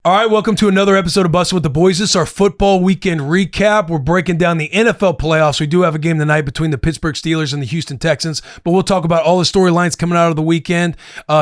All right, welcome to another episode of Bussin with the Boys. This is our football weekend recap. We're breaking down the NFL playoffs. We do have a game tonight between the Pittsburgh Steelers and the Houston Texans, but we'll talk about all the storylines coming out of the weekend.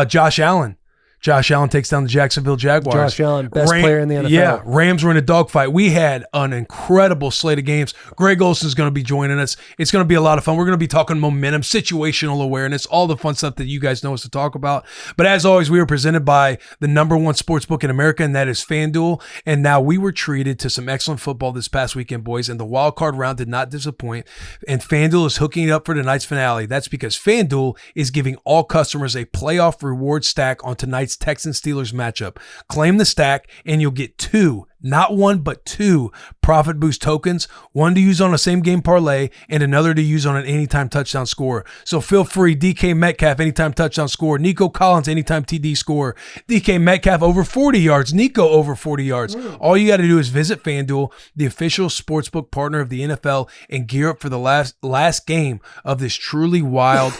Josh Allen takes down the Jacksonville Jaguars. Josh Allen, best player in the NFL. Yeah, Rams were in a dogfight. We had an incredible slate of games. Greg Olsen is going to be joining us. It's going to be a lot of fun. We're going to be talking momentum, situational awareness, all the fun stuff that you guys know us to talk about. But as always, we are presented by the number one sports book in America, and that is FanDuel. And now we were treated to some excellent football this past weekend, boys, and the wild card round did not disappoint. And FanDuel is hooking it up for tonight's finale. That's because FanDuel is giving all customers a playoff reward stack on tonight's Texans-Steelers matchup. Claim the stack and you'll get two, not one, but two Profit Boost tokens, one to use on a same-game parlay and another to use on an anytime touchdown score. So feel free, DK Metcalf, anytime touchdown score, Nico Collins, anytime TD score, DK Metcalf over 40 yards, Nico over 40 yards. All you got to do is visit FanDuel, the official sportsbook partner of the NFL, and gear up for the last game of this truly wild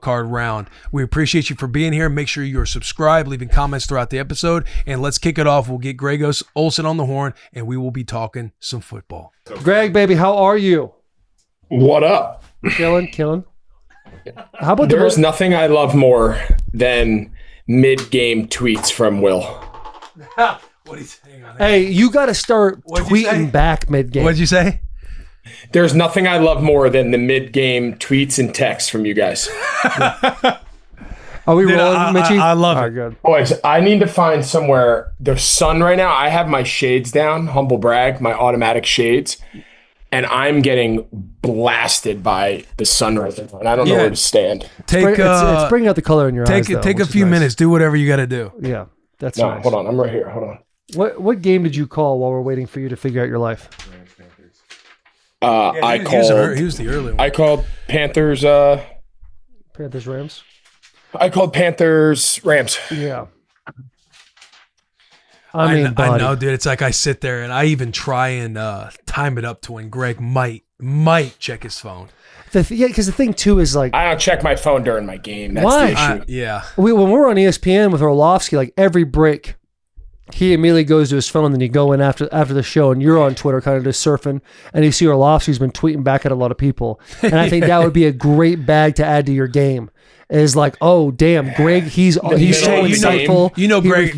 card round. We appreciate you for being here. Make sure you're subscribed, leaving comments throughout the episode, and let's kick it off. We'll get Greg Olsen on the horn, and we will be talking some football. Greg, baby, how are you? What up? Killing. How about There's nothing I love more than mid-game tweets from Will. What are you saying on that? Hey, you got to start tweeting back mid-game. What'd you say? There's nothing I love more than the mid-game tweets and texts from you guys. Are we rolling, Mitchie? I love it. Good. Boys, I need to find somewhere. The sun right now, I have my shades down, humble brag, my automatic shades, and I'm getting blasted by the sun right now, and I don't know where to stand. It's bringing out the color in your eyes, though, Take a few minutes. Do whatever you got to do. Yeah, that's No, nice. hold on. I'm right here. Hold on. What game did you call while we're waiting for you to figure out your life? I He called. was the early one. I called Panthers. Panthers, Rams? I called Panthers Rams. Yeah. I mean, buddy. know, dude. It's like I sit there and I even try and time it up to when Greg might check his phone. Because the thing, too, is like... I don't check my phone during my game. That's Why? the issue. Yeah. when we're on ESPN with Orlovsky, like every break, he immediately goes to his phone, and then you go in after the show, and you're on Twitter kind of just surfing, and you see Orlovsky's been tweeting back at a lot of people. And I think that would be a great bag to add to your game. Is like, oh, damn, Greg, he's so insightful.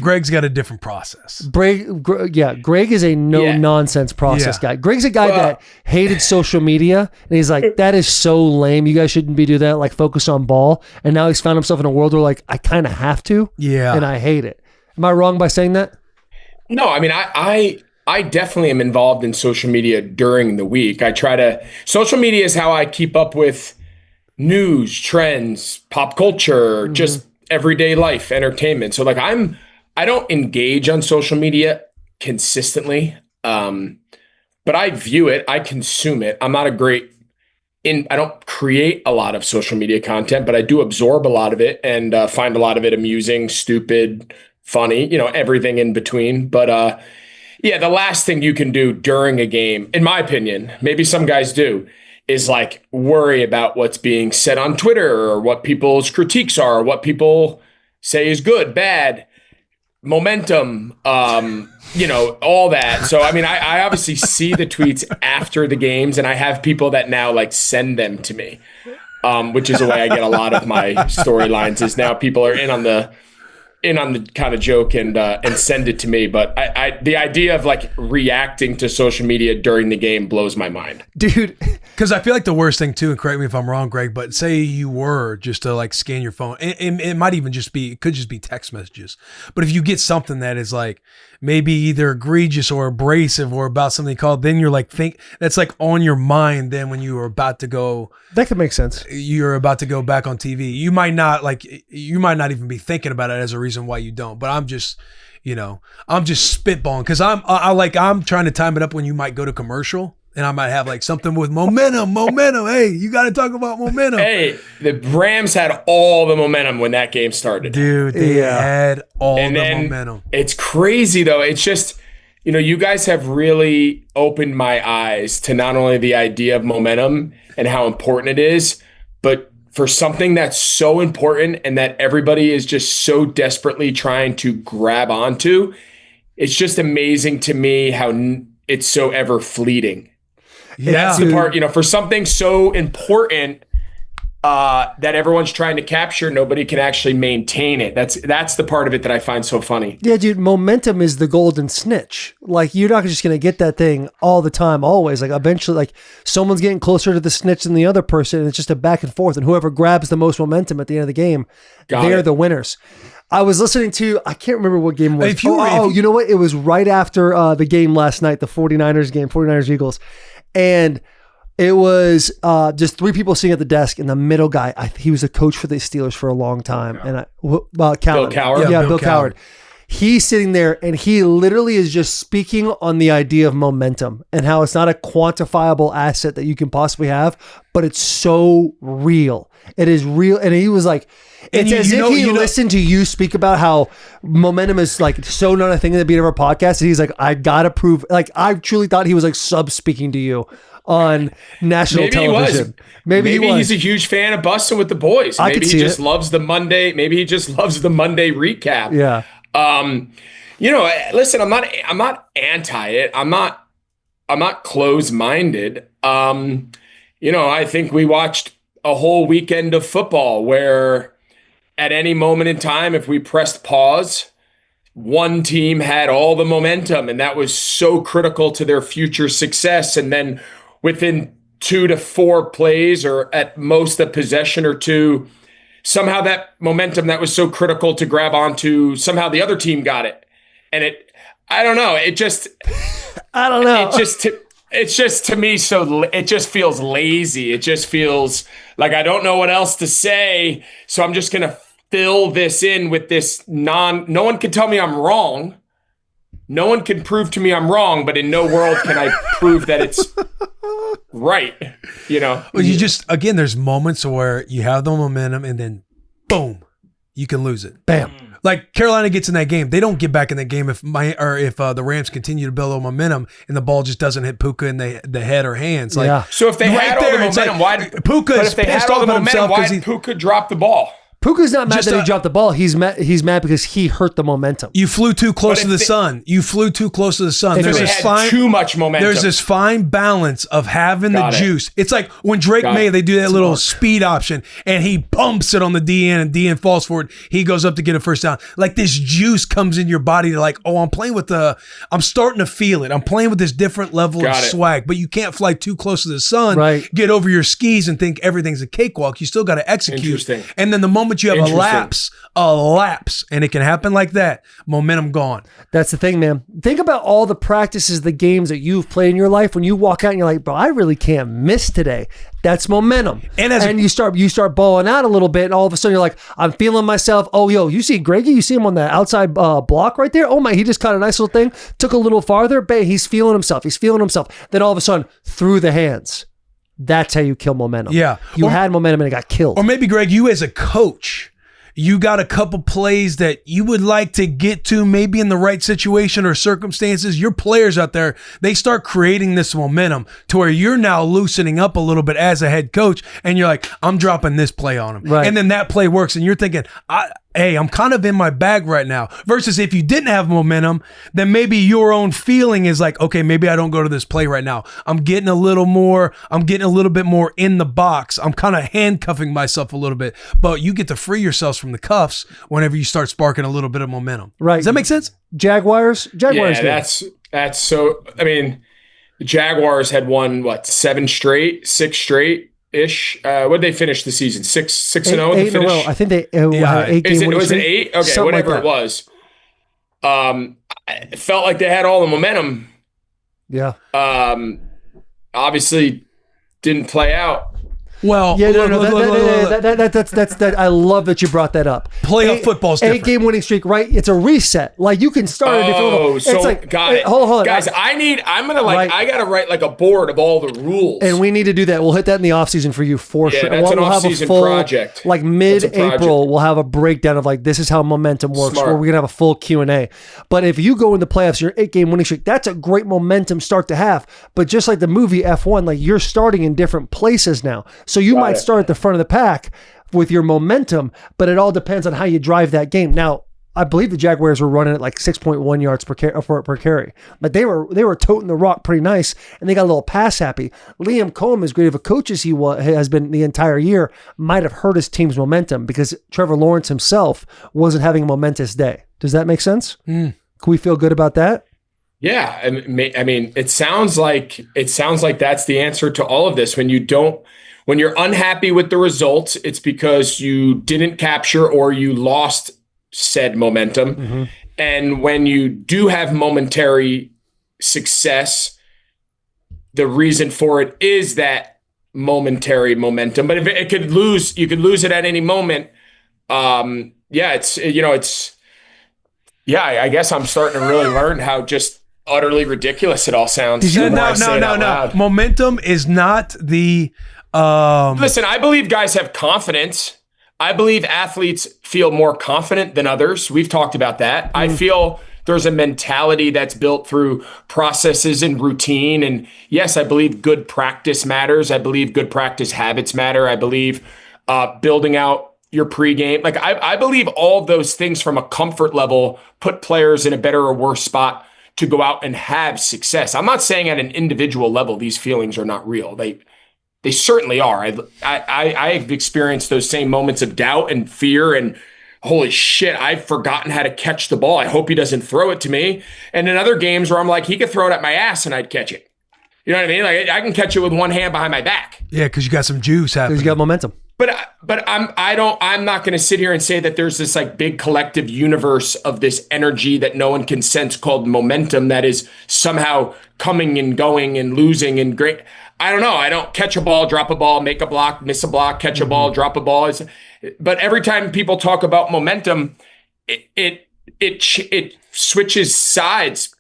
Greg's got a different process. Greg is a no-nonsense process guy. Greg's a guy that hated social media, and he's like, that is so lame. You guys shouldn't be doing that. Like, focus on ball. And now he's found himself in a world where, like, I kind of have to. Yeah. And I hate it. Am I wrong by saying that? No, I mean, I definitely am involved in social media during the week. Social media is how I keep up with news, trends, pop culture, just everyday life, entertainment. So like I don't engage on social media consistently, but I view it, I consume it. I'm not I don't create a lot of social media content, but I do absorb a lot of it and find a lot of it amusing, stupid, funny, everything in between. But the last thing you can do during a game, in my opinion, maybe some guys do, is like worry about what's being said on Twitter or what people's critiques are, or what people say is good, bad, momentum, all that. So, I mean, I obviously see the tweets after the games, and I have people that now like send them to me, which is the way I get a lot of my storylines, is now people are in on the kind of joke and send it to me. But the idea of like reacting to social media during the game blows my mind, dude. Because I feel like the worst thing too, and correct me if I'm wrong, Greg, but say you were just to like scan your phone, and it might even it could just be text messages. But if you get something that is like maybe either egregious or abrasive or about something called, then you're like that's like on your mind. Then when you are about to go, that could make sense. You're about to go back on TV. You might not even be thinking about it as a reason why you don't. But I'm just spitballing because I'm trying to time it up when you might go to commercial. And I might have like something with momentum. Hey, you got to talk about momentum. Hey, the Rams had all the momentum when that game started. Dude, they had all the momentum. It's crazy, though. It's just, you guys have really opened my eyes to not only the idea of momentum and how important it is, but for something that's so important and that everybody is just so desperately trying to grab onto, it's just amazing to me how it's so ever fleeting. Yeah. That's the part, for something so important that everyone's trying to capture, nobody can actually maintain it. That's the part of it that I find so funny. Yeah, dude, momentum is the golden snitch. Like, you're not just going to get that thing all the time, always. Like, eventually, like, someone's getting closer to the snitch than the other person, and it's just a back and forth. And whoever grabs the most momentum at the end of the game, they're the winners. I was listening to, I can't remember what game it was. You know what? It was right after the game last night, the 49ers game, 49ers-Eagles. And it was just three people sitting at the desk, and the middle guy, he was a coach for the Steelers for a long time. And Bill Coward? Yeah, Bill Coward. He's sitting there, and he literally is just speaking on the idea of momentum and how it's not a quantifiable asset that you can possibly have, but it's so real. It is real. And he was like, it's as if he listened to you speak about how momentum is like so not a thing at the beginning of our podcast. And he's like, I gotta prove, like, I truly thought he was like sub-speaking to you on national television. Maybe he's a huge fan of Bussin with the boys. Maybe he just loves the Monday. Maybe he just loves the Monday recap. Yeah. Listen, I'm not anti it. I'm not closed-minded. I think we watched a whole weekend of football where at any moment in time, if we pressed pause, one team had all the momentum, and that was so critical to their future success. And then within 2 to 4 plays, or at most a possession or two, somehow that momentum that was so critical to grab onto, somehow the other team got it. And I don't know. It's just to me, so it just feels lazy. It just feels like I don't know what else to say. So I'm just going to fill this in with this no one can tell me I'm wrong. No one can prove to me I'm wrong, but in no world can I prove that it's right. Well, you just, again, there's moments where you have the momentum and then boom, you can lose it. Bam. Like Carolina gets in that game. They don't get back in that game if the Rams continue to build on momentum and the ball just doesn't hit Puka in the head or hands. Like, so if they had all the momentum, why did Puka drop the ball? Puka's not mad that he dropped the ball. He's mad because he hurt the momentum. You flew too close to the sun. There's too much momentum. There's this fine balance of having the juice. It's like when Drake May, they do that little speed option and he pumps it on the DN and DN falls for it. He goes up to get a first down. Like this juice comes in your body to like, I'm starting to feel it. I'm playing with this different level of swag, but you can't fly too close to the sun, get over your skis and think everything's a cakewalk. You still got to execute. And then the moment you have a lapse, and it can happen like that, momentum gone. That's the thing, man. Think about all the practices, the games that you've played in your life. When you walk out and you're like, bro, I really can't miss today. That's momentum. And you start balling out a little bit, and all of a sudden you're like, I'm feeling myself. Oh, yo, you see Greggy? You see him on the outside block right there? Oh my, he just caught a nice little thing, took a little farther, bang, he's feeling himself. Then all of a sudden, through the hands. That's how you kill momentum. Yeah. You had momentum and it got killed. Or maybe, Greg, you as a coach, you got a couple plays that you would like to get to maybe in the right situation or circumstances. Your players out there, they start creating this momentum to where you're now loosening up a little bit as a head coach, and you're like, I'm dropping this play on him. Right. And then that play works, and you're thinking, hey, I'm kind of in my bag right now. Versus if you didn't have momentum, then maybe your own feeling is like, okay, maybe I don't go to this play right now. I'm getting a little bit more in the box. I'm kind of handcuffing myself a little bit. But you get to free yourselves from the cuffs whenever you start sparking a little bit of momentum. Right. Does that make sense? Jaguars. Yeah, that's so, I mean, the Jaguars had won, 6 straight? Ish. What did they finish the season? 6-0 in the finish? I think they had an 8 game winning was streak. It 8? Okay, something whatever like it was. It felt like they had all the momentum. Yeah. Obviously didn't play out. Well, yeah, that's I love that you brought that up. Playoff football's different. 8 game winning streak, right? It's a reset. Like you can start a different level. So it's like, got it. Hold on. Guys, I gotta write like a board of all the rules. And we need to do that. We'll hit that in the offseason for you for sure. That's an off-season project. Like mid-April, we'll have a breakdown of like this is how momentum works. Where we're gonna have a full Q&A. But if you go in the playoffs, your 8 game winning streak, that's a great momentum start to have. But just like the movie F1, like you're starting in different places now. So you might start at the front of the pack with your momentum, but it all depends on how you drive that game. Now, I believe the Jaguars were running at like 6.1 yards per carry. But they were toting the rock pretty nice, and they got a little pass happy. Liam Cohen, as great of a coach as he has been the entire year, might have hurt his team's momentum because Trevor Lawrence himself wasn't having a momentous day. Does that make sense? Can we feel good about that? Yeah, I mean, it sounds like that's the answer to all of this. When you're unhappy with the results, it's because you didn't capture or you lost said momentum. And when you do have momentary success, the reason for it is that momentary momentum. But if it could lose, you could lose it at any moment. I guess I'm starting to really learn how just utterly ridiculous it all sounds. No. Momentum is not the. Listen, I believe guys have confidence. I believe athletes feel more confident than others. We've talked about that. I feel there's a mentality that's built through processes and routine. And yes, I believe good practice matters. I believe good practice habits matter. I believe building out your pregame. Like I believe all of those things from a comfort level put players in a better or worse spot to go out and have success. I'm not saying at an individual level these feelings are not real. They certainly are. I've experienced those same moments of doubt and fear and holy shit, I've forgotten how to catch the ball. I hope he doesn't throw it to me. And in other games where I'm like, he could throw it at my ass and I'd catch it. You know what I mean? Like I can catch it with one hand behind my back. Yeah, because you got some juice happening. Because you got momentum. But I'm not going to sit here and say that there's this like big collective universe of this energy that no one can sense called momentum that is somehow coming and going and losing and great. I don't know. I don't catch a ball, drop a ball, make a block, miss a block, catch a ball, drop a ball. But every time people talk about momentum, it switches sides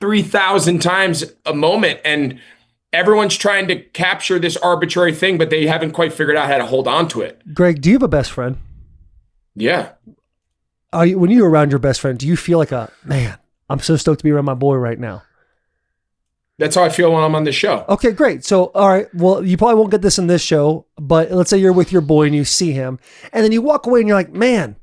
3,000 times a moment, and everyone's trying to capture this arbitrary thing, but they haven't quite figured out how to hold on to it. Greg, do you have a best friend? Yeah. When you're around your best friend, do you feel like man, I'm so stoked to be around my boy right now? That's how I feel when I'm on the show. Okay, great. So, all right, well, you probably won't get this in this show, but let's say you're with your boy and you see him, and then you walk away and you're like, man,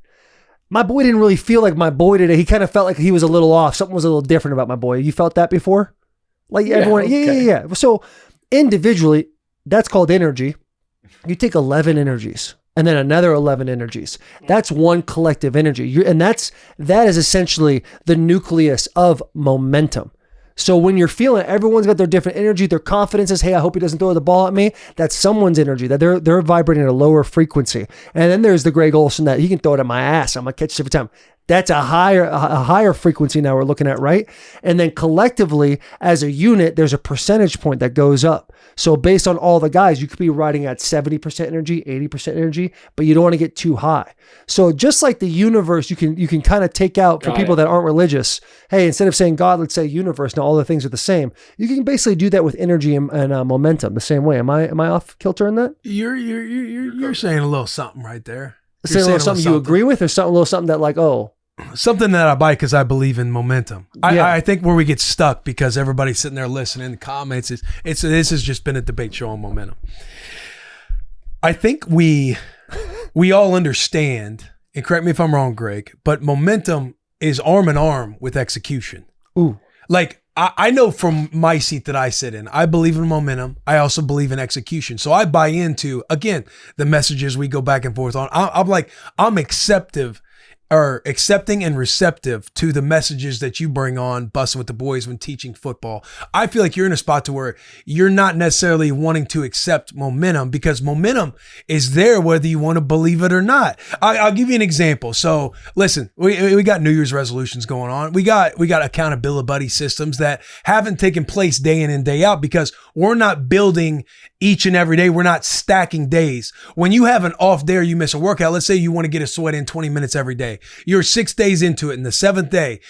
my boy didn't really feel like my boy today. He kind of felt like he was a little off. Something was a little different about my boy. You felt that before? Like everyone, okay. Yeah. So individually, that's called energy. You take 11 energies and then another 11 energies. That's one collective energy. That is essentially the nucleus of momentum. So when you're feeling it, everyone's got their different energy. Their confidence is, hey, I hope he doesn't throw the ball at me. That's someone's energy, that they're vibrating at a lower frequency. And then there's the Greg Olsen that he can throw it at my ass. I'm going to catch it every time. That's a higher frequency now we're looking at, right? And then collectively, as a unit, there's a percentage point that goes up. So based on all the guys, you could be riding at 70% energy, 80% energy, but you don't want to get too high. So just like the universe, you can kind of take out for people that aren't religious. Hey, instead of saying God, let's say universe. Now all the things are the same. You can basically do that with energy and momentum the same way. Am I off kilter in that? You're saying a little something right there. Saying a little something you agree with, or a little something that like, oh. Something that I buy because I believe in momentum. I think where we get stuck because everybody's sitting there listening in the comments is this has just been a debate show on momentum. I think we all understand, and correct me if I'm wrong, Greg, but momentum is arm in arm with execution. Ooh. Like I know from my seat that I sit in, I believe in momentum. I also believe in execution. So I buy into, again, the messages we go back and forth on. I'm accepting and receptive to the messages that you bring on Bussin' with the boys when teaching football. I feel like you're in a spot to where you're not necessarily wanting to accept momentum because momentum is there whether you want to believe it or not. I'll give you an example. So listen, we got New Year's resolutions going on. We got accountability buddy systems that haven't taken place day in and day out because we're not building each and every day. We're not stacking days. When you have an off day or you miss a workout, let's say you want to get a sweat in 20 minutes every day. You're 6 days into it. And the 7th day,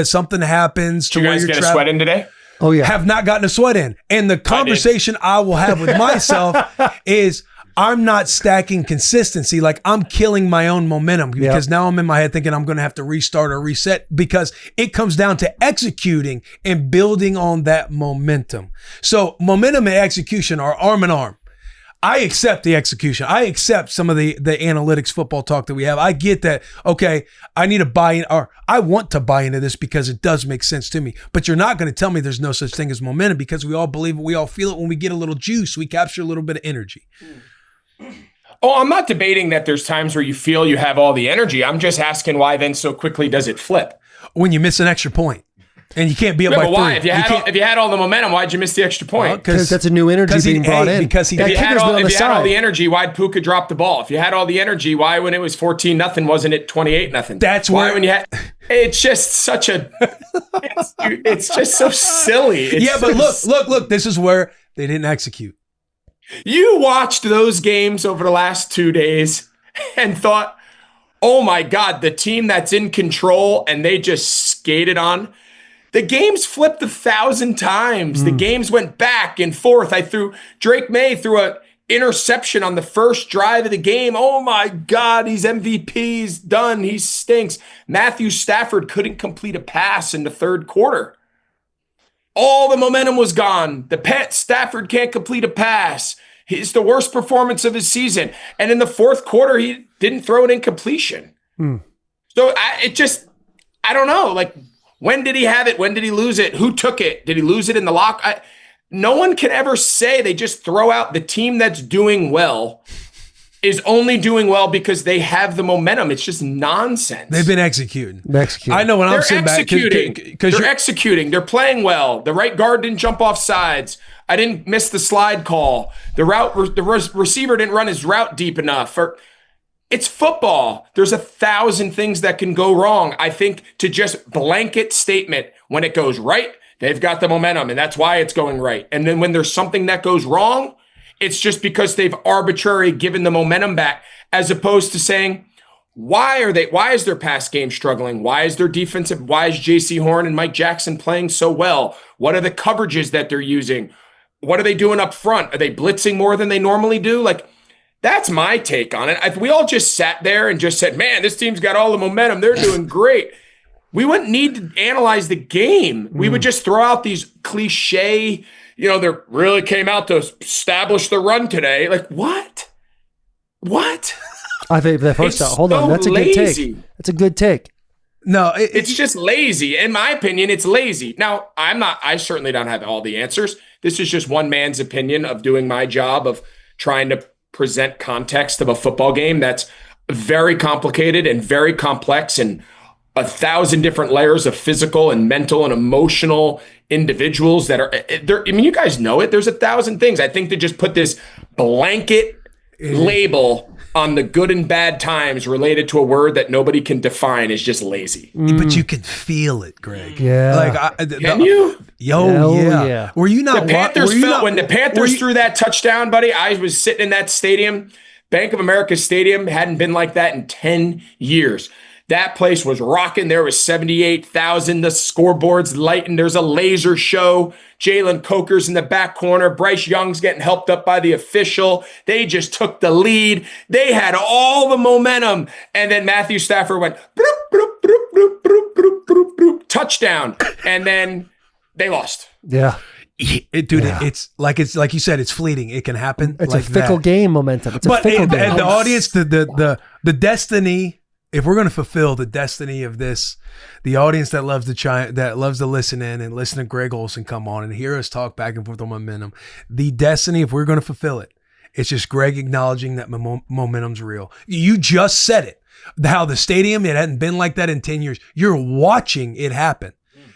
something happens to where you're you guys get a sweat in today? Oh yeah. Have not gotten a sweat in. And the conversation I will have with myself is I'm not stacking consistency. Like I'm killing my own momentum because now I'm in my head thinking I'm going to have to restart or reset because it comes down to executing and building on that momentum. So momentum and execution are arm in arm. I accept the execution. I accept some of the analytics football talk that we have. I get that. Okay, I need to buy in, or I want to buy into this because it does make sense to me. But you're not going to tell me there's no such thing as momentum, because we all believe it. We all feel it when we get a little juice. We capture a little bit of energy. Oh, I'm not debating that there's times where you feel you have all the energy. I'm just asking why then so quickly does it flip? When you miss an extra point. And you can't be up by but why? 3. If you had all the momentum, why'd you miss the extra point? Because that's a new energy being brought in. Because he that if you kicker's been on the had all side. the energy, why'd Puka drop the ball? If you had all the energy, why when it was 14-0 wasn't it 28-0? That's why where when you had. It's just such a. It's just so silly. But look. This is where they didn't execute. You watched those games over the last 2 days and thought, "Oh my God, the team that's in control," and they just skated on. The games flipped 1,000 times. The games went back and forth. Drake May threw an interception on the first drive of the game. Oh my God, he's MVP. He's done. He stinks. Matthew Stafford couldn't complete a pass in the third quarter. All the momentum was gone. Stafford can't complete a pass. It's the worst performance of his season. And in the fourth quarter, he didn't throw an incompletion. So I don't know. Like, when did he have it? When did he lose it? Who took it? Did he lose it in the lock? No one can ever say. They just throw out the team that's doing well is only doing well because they have the momentum. It's just nonsense. They've been executing. I know when I'm They're sitting back. They're executing. They're playing well. The right guard didn't jump off sides. I didn't miss the slide call. The receiver didn't run his route deep enough. It's football. There's 1,000 things that can go wrong. I think to just blanket statement, when it goes right, they've got the momentum, and that's why it's going right. And then when there's something that goes wrong, it's just because they've arbitrarily given the momentum back, as opposed to saying, why is their pass game struggling? Why is their defensive? Why is J.C. Horn and Mike Jackson playing so well? What are the coverages that they're using? What are they doing up front? Are they blitzing more than they normally do? Like, that's my take on it. If we all just sat there and just said, man, this team's got all the momentum, they're doing great, we wouldn't need to analyze the game. We would just throw out these cliche, they really came out to establish the run today. Like, what? I think the first out. Hold on. That's a good take. That's a good take. No, it's just lazy. In my opinion, it's lazy. Now, I certainly don't have all the answers. This is just one man's opinion of doing my job of trying to present context of a football game that's very complicated and very complex, and 1,000 different layers of physical and mental and emotional individuals that are there. I mean, you guys know it. There's 1,000 things. I think to just put this blanket label on the good and bad times related to a word that nobody can define is just lazy. But you can feel it, Greg. Yeah. Can you? Yeah. Were you not? The Panthers felt when the Panthers threw that touchdown, buddy. I was sitting in that stadium, Bank of America Stadium, hadn't been like that in 10 years. That place was rocking. There was 78,000. The scoreboard's lighting. There's a laser show. Jalen Coker's in the back corner. Bryce Young's getting helped up by the official. They just took the lead. They had all the momentum. And then Matthew Stafford went, bloop, bloop, bloop, bloop, bloop, bloop, bloop, bloop, touchdown. And then they lost. Yeah. It's like you said, it's fleeting. It can happen. It's like a fickle game momentum. It's a fickle game. And the audience, the destiny. If we're going to fulfill the destiny of this, the audience that loves to listen in and listen to Greg Olsen come on and hear us talk back and forth on momentum, the destiny, if we're going to fulfill it, it's just Greg acknowledging that momentum's real. You just said it. How the stadium, it hadn't been like that in 10 years. You're watching it happen.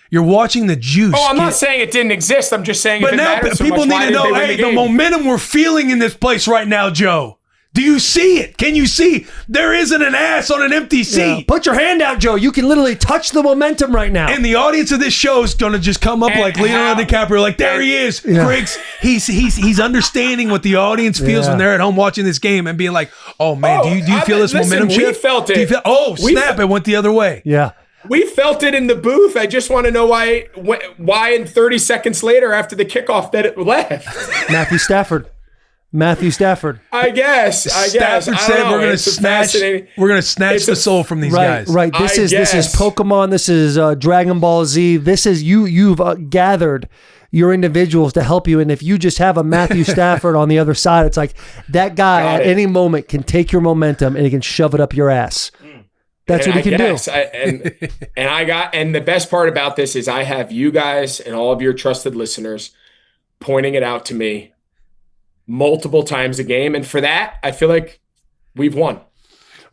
You're watching the juice. Oh, I'm not saying it didn't exist. I'm just saying, but now people need to know, hey, the momentum we're feeling in this place right now, Joe. Do you see it? Can you see? There isn't an ass on an empty seat. Yeah. Put your hand out, Joe. You can literally touch the momentum right now. And the audience of this show is going to just come up like Leonardo DiCaprio, like, there he is. Yeah. Greg's, he's understanding what the audience feels when they're at home watching this game and being like, oh, man, do you feel this momentum shift? We felt it. It went the other way. Yeah. We felt it in the booth. I just want to know why in 30 seconds later after the kickoff that it left. Matthew Stafford. Matthew Stafford. I guess. Stafford said we're going to snatch the soul from these guys. Right. This is Pokemon. This is Dragon Ball Z. This is you've gathered your individuals to help you. And if you just have a Matthew Stafford on the other side, it's like that guy at any moment can take your momentum and he can shove it up your ass. That's what he can do. And the best part about this is I have you guys and all of your trusted listeners pointing it out to me multiple times a game. And for that, I feel like we've won.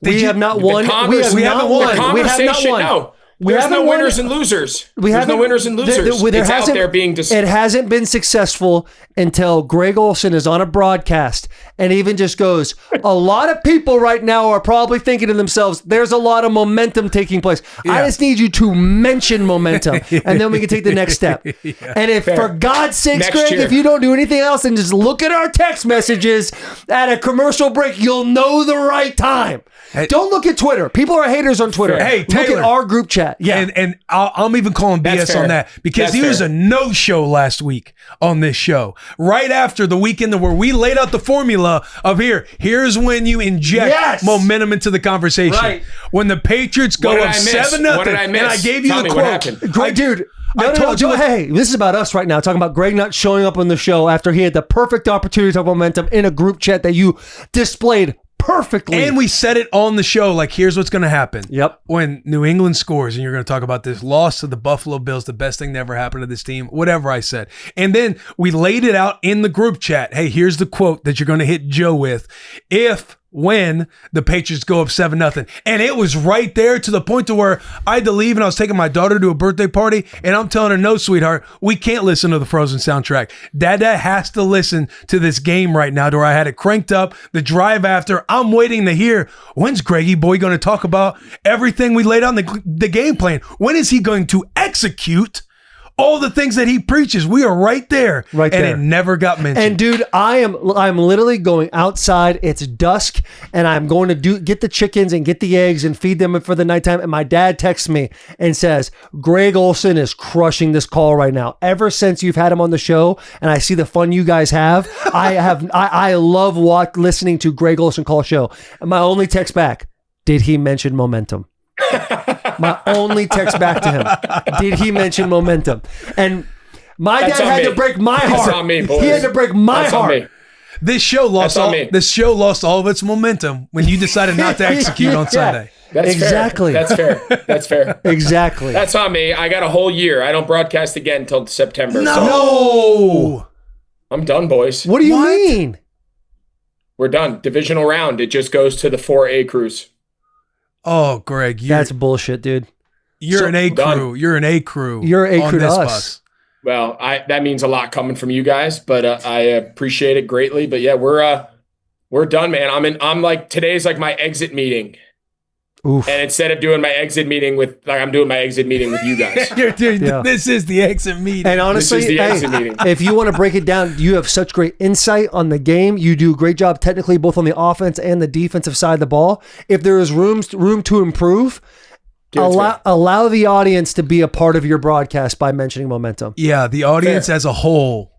We have not won. We haven't won. No. There's no winners and losers. There's no winners and losers. It's out there being it hasn't been successful until Greg Olsen is on a broadcast and even just goes, a lot of people right now are probably thinking to themselves, there's a lot of momentum taking place. Yeah. I just need you to mention momentum and then we can take the next step. And if for God's sakes, Greg, if you don't do anything else and just look at our text messages at a commercial break, you'll know the right time. Don't look at Twitter. People are haters on Twitter. Hey, Taylor, look at our group chat. Yeah, and I'm even calling BS on that because he was a no-show last week on this show. Right after the weekend where we laid out the formula of here's when you inject momentum into the conversation. Right. When the Patriots go up 7-0, and I gave you the quote. Great dude. Hey, this is about us right now, talking about Greg not showing up on the show after he had the perfect opportunity to have momentum in a group chat that you displayed perfectly. And we said it on the show, like, here's what's going to happen. Yep. When New England scores, and you're going to talk about this loss to the Buffalo Bills, the best thing that ever happened to this team, whatever I said. And then we laid it out in the group chat. Hey, here's the quote that you're going to hit Joe with. When the Patriots go up 7-0. And it was right there to the point to where I had to leave and I was taking my daughter to a birthday party and I'm telling her, no, sweetheart, we can't listen to the Frozen soundtrack. Dada has to listen to this game right now to where I had it cranked up. The drive after, I'm waiting to hear, when's Greggy Boy going to talk about everything we laid on the game plan? When is he going to execute all the things that he preaches? We are right there. And it never got mentioned. And dude, I'm literally going outside. It's dusk and I'm going to get the chickens and get the eggs and feed them for the nighttime. And my dad texts me and says, Greg Olsen is crushing this call right now. Ever since you've had him on the show and I see the fun you guys have, I love listening to Greg Olsen call a show. And my only text back, did he mention momentum? My only text back to him, did he mention momentum? And my dad had to break my heart. That's on me, boys. He had to break my heart. This show lost all of its momentum when you decided not to execute on Sunday. That's exactly fair. That's fair. Exactly. That's on me. I got a whole year. I don't broadcast again until September. No. So I'm done, boys. What do you mean? We're done. Divisional round. It just goes to the 4A crews. Oh, Greg, that's bullshit, dude. You're an A crew. You're an A crew. You're A crew to us. Bus. Well, that means a lot coming from you guys, but I appreciate it greatly. But yeah, we're done, man. I'm like, today's like my exit meeting. Oof. And instead of doing my exit meeting I'm doing my exit meeting with you guys. This is the exit meeting. And honestly, if you want to break it down, you have such great insight on the game. You do a great job technically, both on the offense and the defensive side of the ball. If there is room to improve, allow the audience to be a part of your broadcast by mentioning momentum. Yeah, the audience as a whole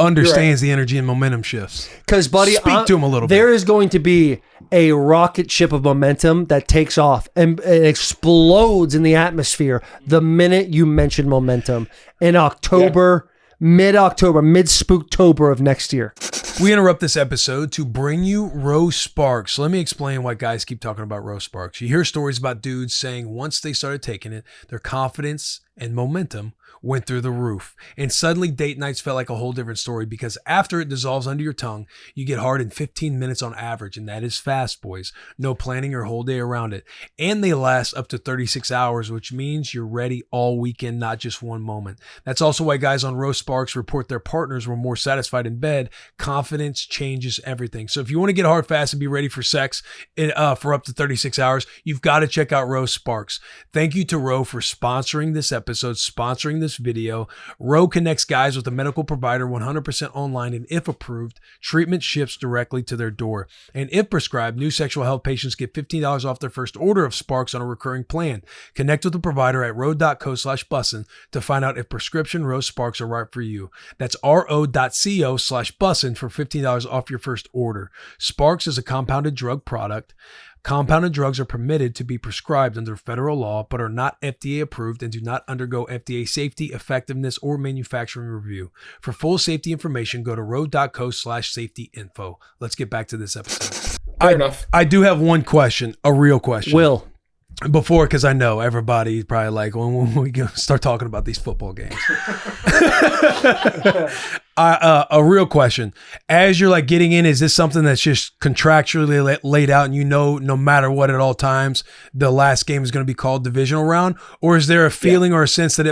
understands the energy and momentum shifts. Because, buddy, speak to him a little bit. There is going to be a rocket ship of momentum that takes off and explodes in the atmosphere the minute you mention momentum in October, mid-October, mid-Spooktober of next year. We interrupt this episode to bring you Rose Sparks. Let me explain why guys keep talking about Rose Sparks. You hear stories about dudes saying once they started taking it, their confidence and momentum went through the roof. And suddenly date nights felt like a whole different story because after it dissolves under your tongue, you get hard in 15 minutes on average. And that is fast, boys. No planning your whole day around it. And they last up to 36 hours, which means you're ready all weekend, not just one moment. That's also why guys on Rose Sparks report their partners were more satisfied in bed. Confidence changes everything. So if you want to get hard fast and be ready for sex for up to 36 hours, you've got to check out Rose Sparks. Thank you to Ro for sponsoring this episode. episode sponsoring this video. Roe connects guys with a medical provider 100% online, and if approved, treatment ships directly to their door. And if prescribed, new sexual health patients get $15 off their first order of Sparks on a recurring plan. Connect with the provider at ro.co/bussin to find out if prescription Roe Sparks are right for you. That's ro.co/bussin for $15 off your first order. Sparks is a compounded drug product. Compounded drugs are permitted to be prescribed under federal law, but are not FDA approved and do not undergo FDA safety, effectiveness, or manufacturing review. For full safety information, go to ro.co/safety info. Let's get back to this episode. Fair enough. I do have one question, a real question. Will. Before, because I know everybody's probably like, when we start talking about these football games. A real question. As you're like getting in, is this something that's just contractually laid out and no matter what at all times, the last game is going to be called divisional round? Or is there a feeling or a sense that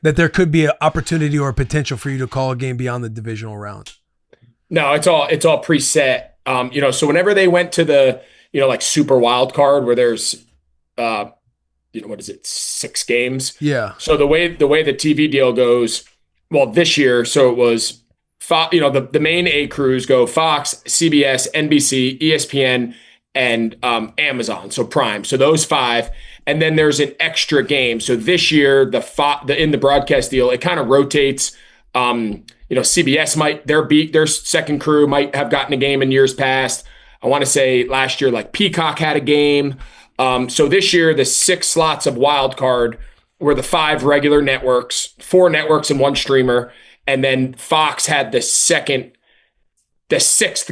there could be an opportunity or a potential for you to call a game beyond the divisional round? No, it's all preset. So whenever they went to the, like super wild card where there's, what is it? 6 games. Yeah. So the way the TV deal goes, well, this year, so it was, the main A crews go Fox, CBS, NBC, ESPN, and Amazon. So Prime. So those 5, and then there's an extra game. So this year, in the broadcast deal, it kind of rotates. CBS their second crew might have gotten a game in years past. I want to say last year, like Peacock had a game. So this year, the 6 slots of wild card were the 5 regular networks, 4 networks and 1 streamer. And then Fox had the 6th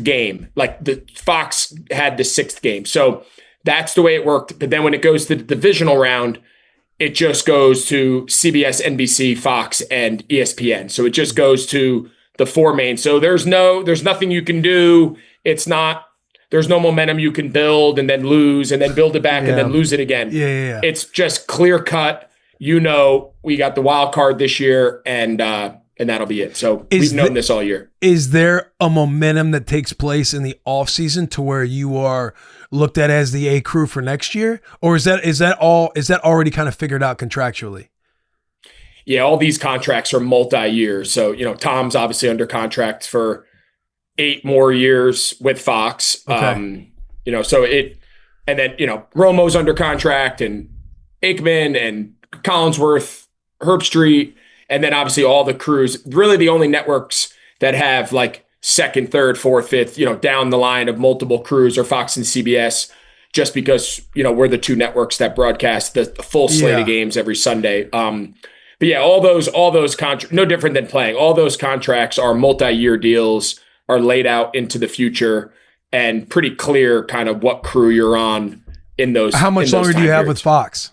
game. Like the Fox had the 6th game. So that's the way it worked. But then when it goes to the divisional round, it just goes to CBS, NBC, Fox, and ESPN. So it just goes to the 4 main. So there's nothing you can do. There's no momentum you can build and then lose and then build it back and then lose it again. Yeah. It's just clear cut. We got the wild card this year and that'll be it. So we've known this all year. Is there a momentum that takes place in the offseason to where you are looked at as the A crew for next year? Or is that already kind of figured out contractually? Yeah, all these contracts are multi-year. So, Tom's obviously under contract for 8 more years with Fox. Okay. And then, Romo's under contract and Aikman and Collinsworth, Herbstreit, and then obviously all the crews, really the only networks that have like 2nd, 3rd, 4th, 5th, down the line of multiple crews are Fox and CBS, just because, we're the 2 networks that broadcast the full slate of games every Sunday. But yeah, all those contracts, no different than playing. All those contracts are multi-year deals, are laid out into the future, and pretty clear kind of what crew you're on in those. How much longer do you have with Fox?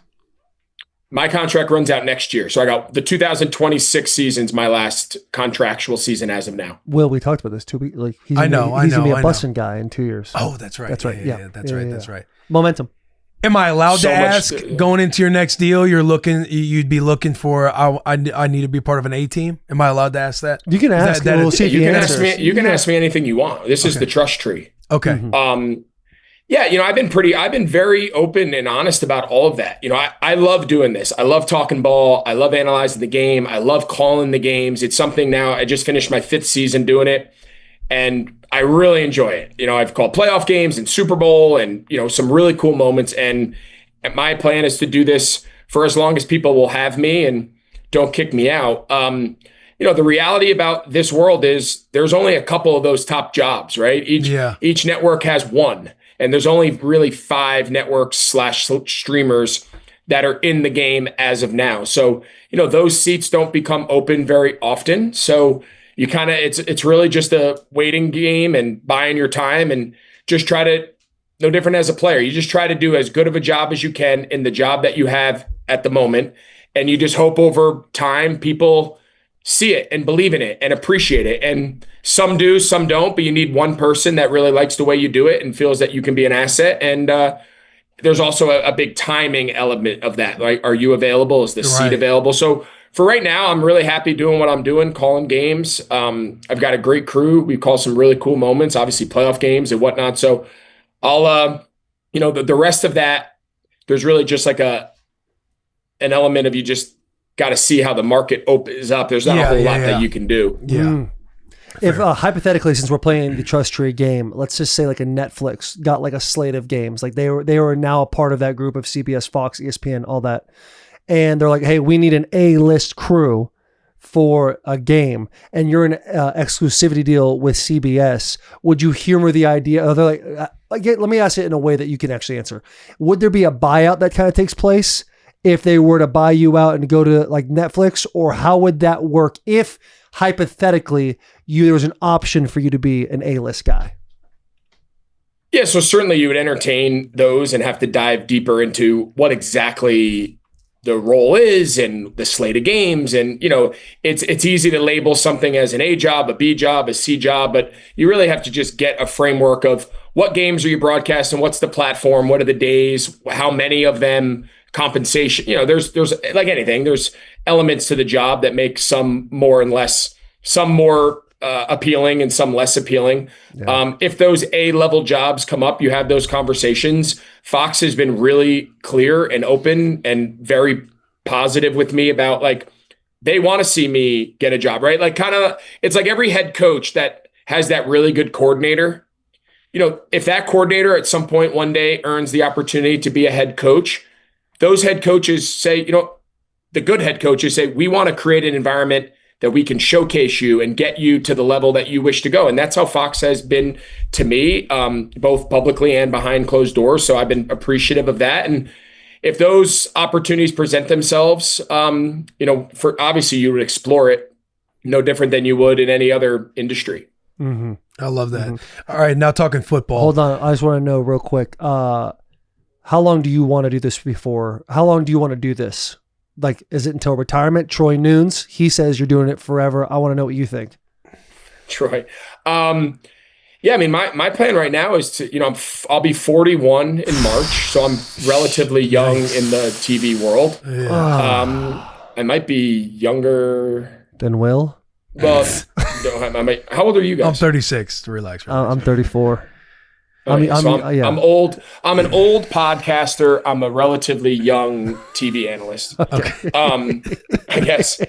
My contract runs out next year. So I got the 2026 season's my last contractual season as of now. Will, we talked about this 2 weeks. Like he's gonna be a Bussin guy in 2 years. Oh, that's right. That's right. Yeah. That's right. Momentum. Am I allowed to ask, going into your next deal, you'd be looking for, I need to be part of an A team? Am I allowed to ask that? You can ask. We'll see if you can ask me. You can ask me anything you want. This is the trust tree. Okay. Mm-hmm. I've been very open and honest about all of that. I love doing this. I love talking ball. I love analyzing the game. I love calling the games. It's something now. I just finished my 5th season doing it, and I really enjoy it. I've called playoff games and Super Bowl and, some really cool moments. And my plan is to do this for as long as people will have me and don't kick me out. The reality about this world is there's only a couple of those top jobs, right? Each network has one, and there's only really 5 networks / streamers that are in the game as of now. So, those seats don't become open very often. So you kind of, it's really just a waiting game and buying your time, and just try to, no different as a player. You just try to do as good of a job as you can in the job that you have at the moment. And you just hope over time people see it and believe in it and appreciate it. And some do, some don't, but you need one person that really likes the way you do it and feels that you can be an asset. And there's also a big timing element of that. Like, are you available? Is the seat available? So for right now, I'm really happy doing what I'm doing, calling games. I've got a great crew. We call some really cool moments, obviously playoff games and whatnot. So I'll, the rest of that, there's really just like an element of you just got to see how the market opens up. There's not a whole lot that you can do. Yeah. If hypothetically, since we're playing the Trust Tree game, let's just say like a Netflix got like a slate of games, like they were now a part of that group of CBS, Fox, ESPN, all that, and they're like, hey, we need an A-list crew for a game, and you're in an exclusivity deal with CBS. Would you humor the idea? Or they're like, let me ask it in a way that you can actually answer. Would there be a buyout that kind of takes place if they were to buy you out and go to like Netflix, or how would that work if hypothetically there was an option for you to be an A-list guy? Yeah, so certainly you would entertain those and have to dive deeper into what exactly the role is and the slate of games. And, it's easy to label something as an A job, a B job, a C job, but you really have to just get a framework of what games are you broadcasting, what's the platform, what are the days, how many of them, compensation. There's like anything, there's elements to the job that make some more appealing and some less appealing. Yeah. If those A-level jobs come up, you have those conversations. Fox has been really clear and open and very positive with me about like, they want to see me get a job, right? Like it's like every head coach that has that really good coordinator. If that coordinator at some point one day earns the opportunity to be a head coach, those head coaches say, the good head coaches say, we want to create an environment that we can showcase you and get you to the level that you wish to go. And that's how Fox has been to me, both publicly and behind closed doors. So I've been appreciative of that. And if those opportunities present themselves, for obviously you would explore it no different than you would in any other industry. Mm-hmm. I love that. Mm-hmm. All right, now talking football. Hold on. I just want to know real quick. How long do you want to do this before? How long do you want to do this? Like, is it until retirement? Troy Nunes, he says you're doing it forever. I want to know what you think. Troy. Yeah, I mean, my plan right now is to, I'll be 41 in March, so I'm relatively young in the TV world. Yeah. I might be younger than Will. Well, how old are you guys? I'm 36. Relax. I'm 34. I'm old. I'm an old podcaster. I'm a relatively young TV analyst. Okay. I guess.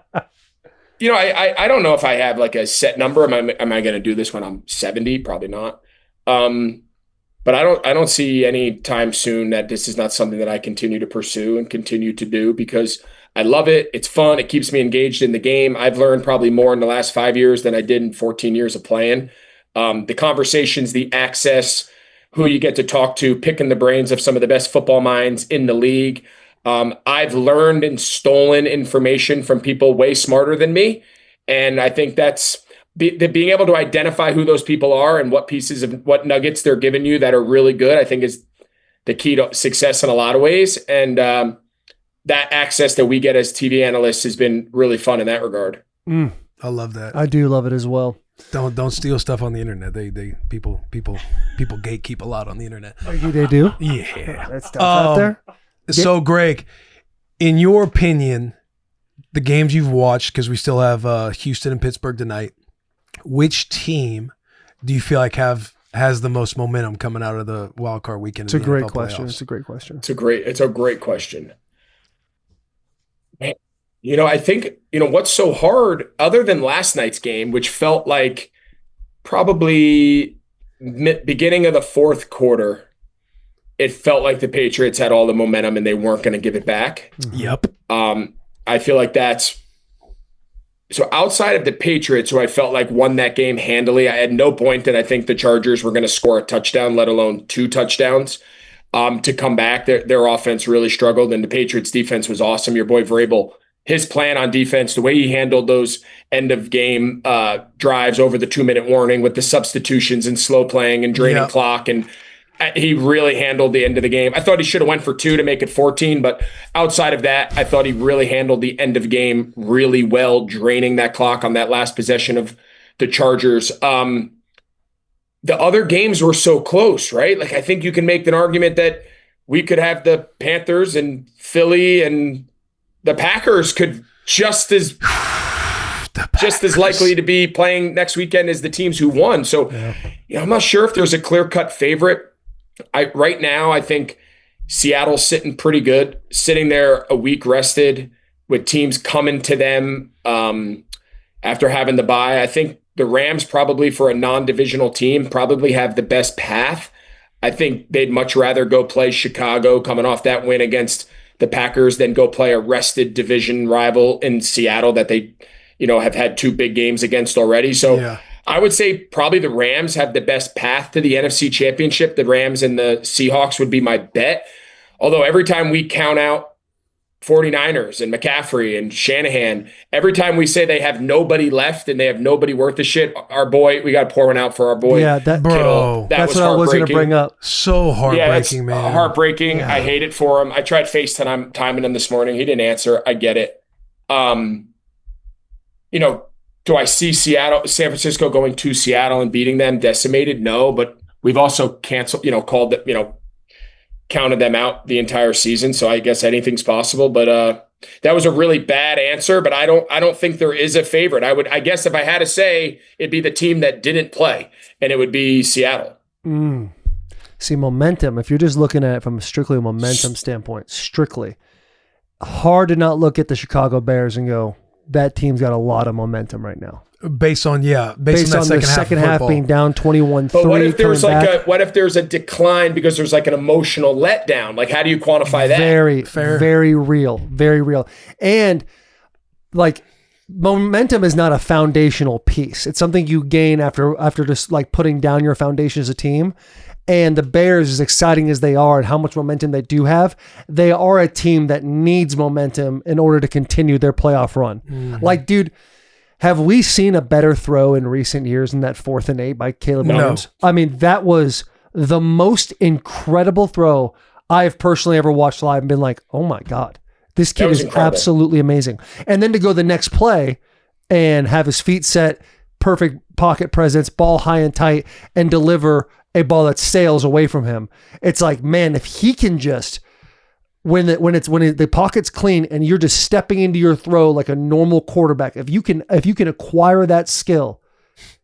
I don't know if I have like a set number. Am I going to do this when I'm 70? Probably not. But I don't see any time soon that this is not something that I continue to pursue and continue to do because I love it. It's fun. It keeps me engaged in the game. I've learned probably more in the last 5 years than I did in 14 years of playing. The conversations, the access, who you get to talk to, picking the brains of some of the best football minds in the league. I've learned and stolen information from people way smarter than me. And I think that's being able to identify who those people are and what pieces of what nuggets they're giving you that are really good, I think is the key to success in a lot of ways. And that access that we get as TV analysts has been really fun in that regard. I love that. I do love it as well. Don't steal stuff on the internet. People gatekeep a lot on the internet. They do? Yeah. That's stuff out there. So Greg, in your opinion, the games you've watched, because we still have Houston and Pittsburgh tonight, which team do you feel like has the most momentum coming out of the wild card weekend? It's a great question. It's a great question. It's a great question. I think, what's so hard other than last night's game, which felt like probably beginning of the fourth quarter, it felt like the Patriots had all the momentum and they weren't going to give it back. Yep. I feel like so outside of the Patriots, who I felt like won that game handily, I had no point that I think the Chargers were going to score a touchdown, let alone 2 touchdowns to come back. Their offense really struggled and the Patriots defense was awesome. Your boy Vrabel, his plan on defense, the way he handled those end of game drives over the 2-minute warning with the substitutions and slow playing and draining clock. And he really handled the end of the game. I thought he should have went for 2 to make it 14. But outside of that, I thought he really handled the end of game really well, draining that clock on that last possession of the Chargers. The other games were so close, right? Like, I think you can make an argument that we could have the Panthers and Philly and the Packers could just as likely to be playing next weekend as the teams who won. So, I'm not sure if there's a clear-cut favorite. Right now, I think Seattle's sitting pretty good, sitting there a week rested. with teams coming to them after having the bye. I think the Rams probably, for a non-divisional team, probably have the best path. I think they'd much rather go play Chicago coming off that win against the Packers than go play a rested division rival in Seattle that they, have had 2 big games against already. So I would say probably the Rams have the best path to the NFC Championship. The Rams and the Seahawks would be my bet. Although every time we count out 49ers and McCaffrey and Shanahan, every time we say they have nobody left and they have nobody worth a shit, our boy, we got to pour one out for our boy. Yeah, Kittle. That's what I was going to bring up. So heartbreaking, man. Heartbreaking. Yeah. I hate it for him. I tried FaceTiming him this morning. He didn't answer. I get it. Do I see San Francisco going to Seattle and beating them decimated? No, but we've also canceled, counted them out the entire season. So I guess anything's possible, but that was a really bad answer, but I don't think there is a favorite. I guess if I had to say, it'd be the team that didn't play, and it would be Seattle. See, momentum, if you're just looking at it from strictly a momentum standpoint, hard to not look at the Chicago Bears and go, that team's got a lot of momentum right now. Based on the second half being down 21-3. But what if there's what if there's a decline because there's like an emotional letdown? Like, how do you quantify that? Very real. And like, momentum is not a foundational piece. It's something you gain after just like putting down your foundation as a team. And the Bears, as exciting as they are and how much momentum they do have, they are a team that needs momentum in order to continue their playoff run. Mm-hmm. Like, dude, have we seen a better throw in recent years than that 4th and 8 by Caleb Williams? I mean, that was the most incredible throw I have personally ever watched live and been like, oh my God, this kid is absolutely amazing. And then to go the next play and have his feet set, perfect pocket presence, ball high and tight, and deliver a ball that sails away from him. It's like, man, if he can just, when the pocket's clean and you're just stepping into your throw like a normal quarterback, if you can acquire that skill,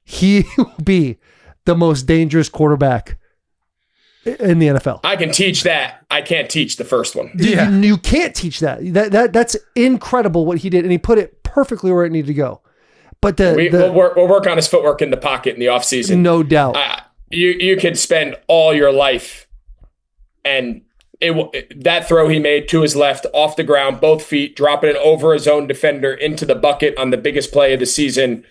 he will be the most dangerous quarterback in the NFL. I can teach that. I can't teach the first one. Yeah. You can't teach that. That's incredible what he did, and he put it perfectly where it needed to go. But we'll work on his footwork in the pocket in the offseason. No doubt. You could spend all your life, and that throw he made to his left, off the ground, both feet, dropping it over his own defender into the bucket on the biggest play of the season.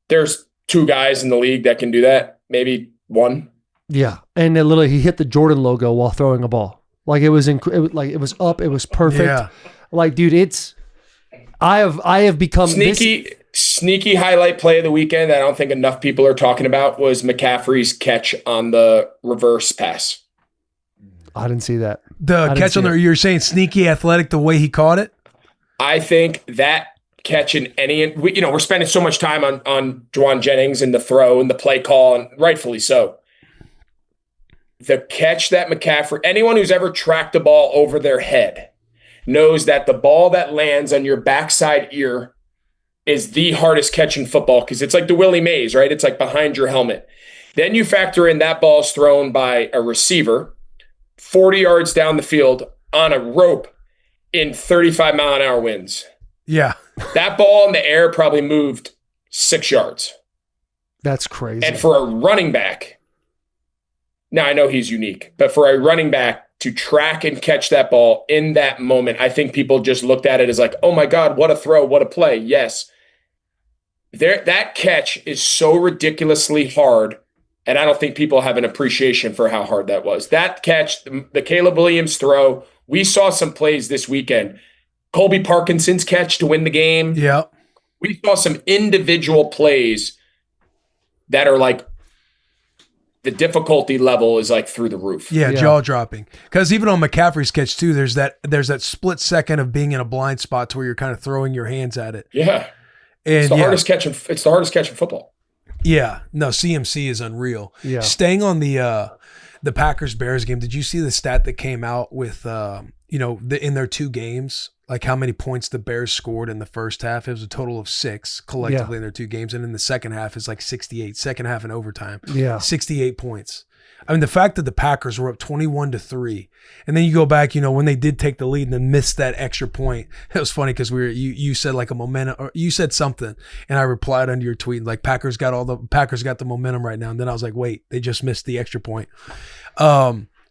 There's 2 guys in the league that can do that, maybe 1. Yeah, and he hit the Jordan logo while throwing a ball. Like it was up, it was perfect. Yeah. Like, dude, I have become Sneaky highlight play of the weekend that I don't think enough people are talking about was McCaffrey's catch on the reverse pass. I didn't see that. You're saying sneaky athletic the way he caught it? I think that catch we're spending so much time on Juwan Jennings and the throw and the play call, and rightfully so. The catch that McCaffrey, anyone who's ever tracked the ball over their head knows that the ball that lands on your backside ear is the hardest catch in football because it's like the Willie Mays, right? It's like behind your helmet. Then you factor in that ball's thrown by a receiver 40 yards down the field on a rope in 35-mile-an-hour winds. Yeah. That ball in the air probably moved 6 yards. That's crazy. And for a running back, now I know he's unique, but for a running back to track and catch that ball in that moment, I think people just looked at it as like, oh my God, what a throw, what a play. Yes. That catch is so ridiculously hard, and I don't think people have an appreciation for how hard that was. That catch, the Caleb Williams throw, we saw some plays this weekend. Colby Parkinson's catch to win the game. Yeah. We saw some individual plays that are like, the difficulty level is like through the roof. Yeah. Jaw dropping. Because even on McCaffrey's catch too, there's that split second of being in a blind spot to where you're kind of throwing your hands at it. Yeah. And it's the hardest catch in football. Yeah. No, CMC is unreal. Yeah. Staying on the Packers Bears game, did you see the stat that came out with in their 2 games, like how many points the Bears scored in the first half? It was a total of 6 collectively in their 2 games, and in the second half is like 68. Second half in overtime, 68 points. I mean, the fact that the Packers were up 21-3, and then you go back, when they did take the lead and then missed that extra point. It was funny because you said like a momentum, or you said something, and I replied under your tweet like Packers got the momentum right now, and then I was like, wait, they just missed the extra point.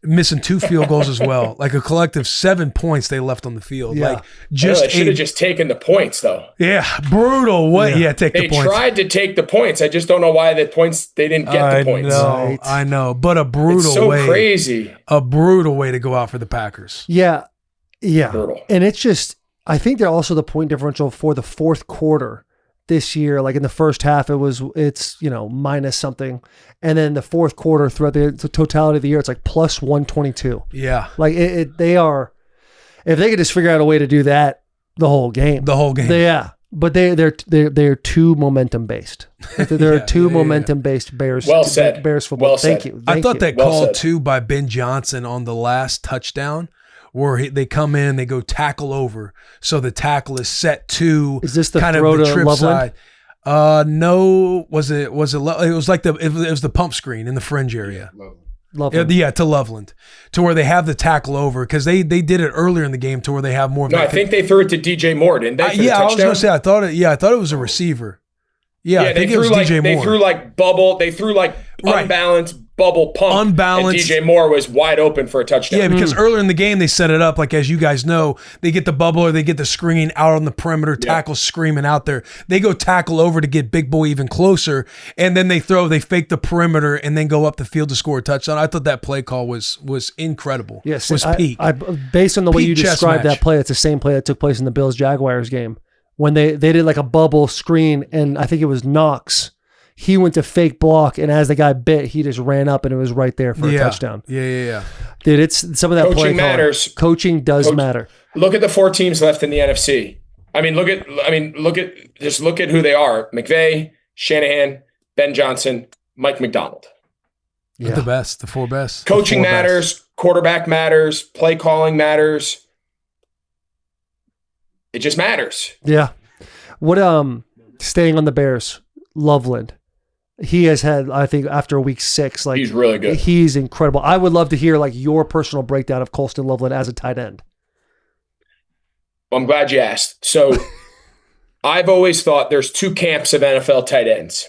Missing 2 field goals as well, like a collective 7 points they left on the field. Yeah. Like just they should have just taken the points though. Yeah, brutal. What? Yeah, take the points. They tried to take the points. I just don't know why they didn't get the points. I know, but a brutal it's so way. Crazy. A brutal way to go out for the Packers. Yeah, brutal. And it's just, I think they're also the point differential for the fourth quarter this year. Like in the first half, it's minus something, and then the fourth quarter throughout the totality of the year, it's like plus 122. Yeah, like they are. If they could just figure out a way to do that the whole game. But they're too momentum based. They're too momentum based Bears. Well said. Bears football. Well Thank said. you. I thought that well call said. too by Ben Johnson on the last touchdown, where they come in, they go tackle over, so the tackle is set to Is this the kind throw of the to trip Loveland? side. No, was it? It was like it was the pump screen in the fringe area. Loveland. Yeah, to Loveland, to where they have the tackle over, because they did it earlier in the game to where they have more. No, I think they threw it to DJ Moore, didn't they? I was going to say I thought it was a receiver. Yeah, I think it was DJ Moore. They threw like bubble. They threw like unbalanced bubble pump. Unbalanced. And DJ Moore was wide open for a touchdown. Yeah, because earlier in the game they set it up like, as you guys know, they get the bubble or they get the screen out on the perimeter, tackle screaming out there. They go tackle over to get Big Boy even closer, and then they fake the perimeter and then go up the field to score a touchdown. I thought that play call was incredible. Yes, was peak. Based on the way you chess described match. that play, it's the same play that took place in the Bills-Jaguars game when they did like a bubble screen, and I think it was Knox. He went to fake block, and as the guy bit, he just ran up, and it was right there for a touchdown. Yeah. Dude, it's some of that Coaching play matters. Coaching does matter. Look at the 4 teams left in the NFC. Look at who they are: McVay, Shanahan, Ben Johnson, Mike McDonald. Yeah. The best, the 4 best. Coaching matters. Quarterback matters. Play calling matters. It just matters. Yeah. What staying on the Bears, Loveland. He has had, I think, after week 6, like he's really good. He's incredible. I would love to hear like your personal breakdown of Colston Loveland as a tight end. Well, I'm glad you asked. So I've always thought there's 2 camps of NFL tight ends.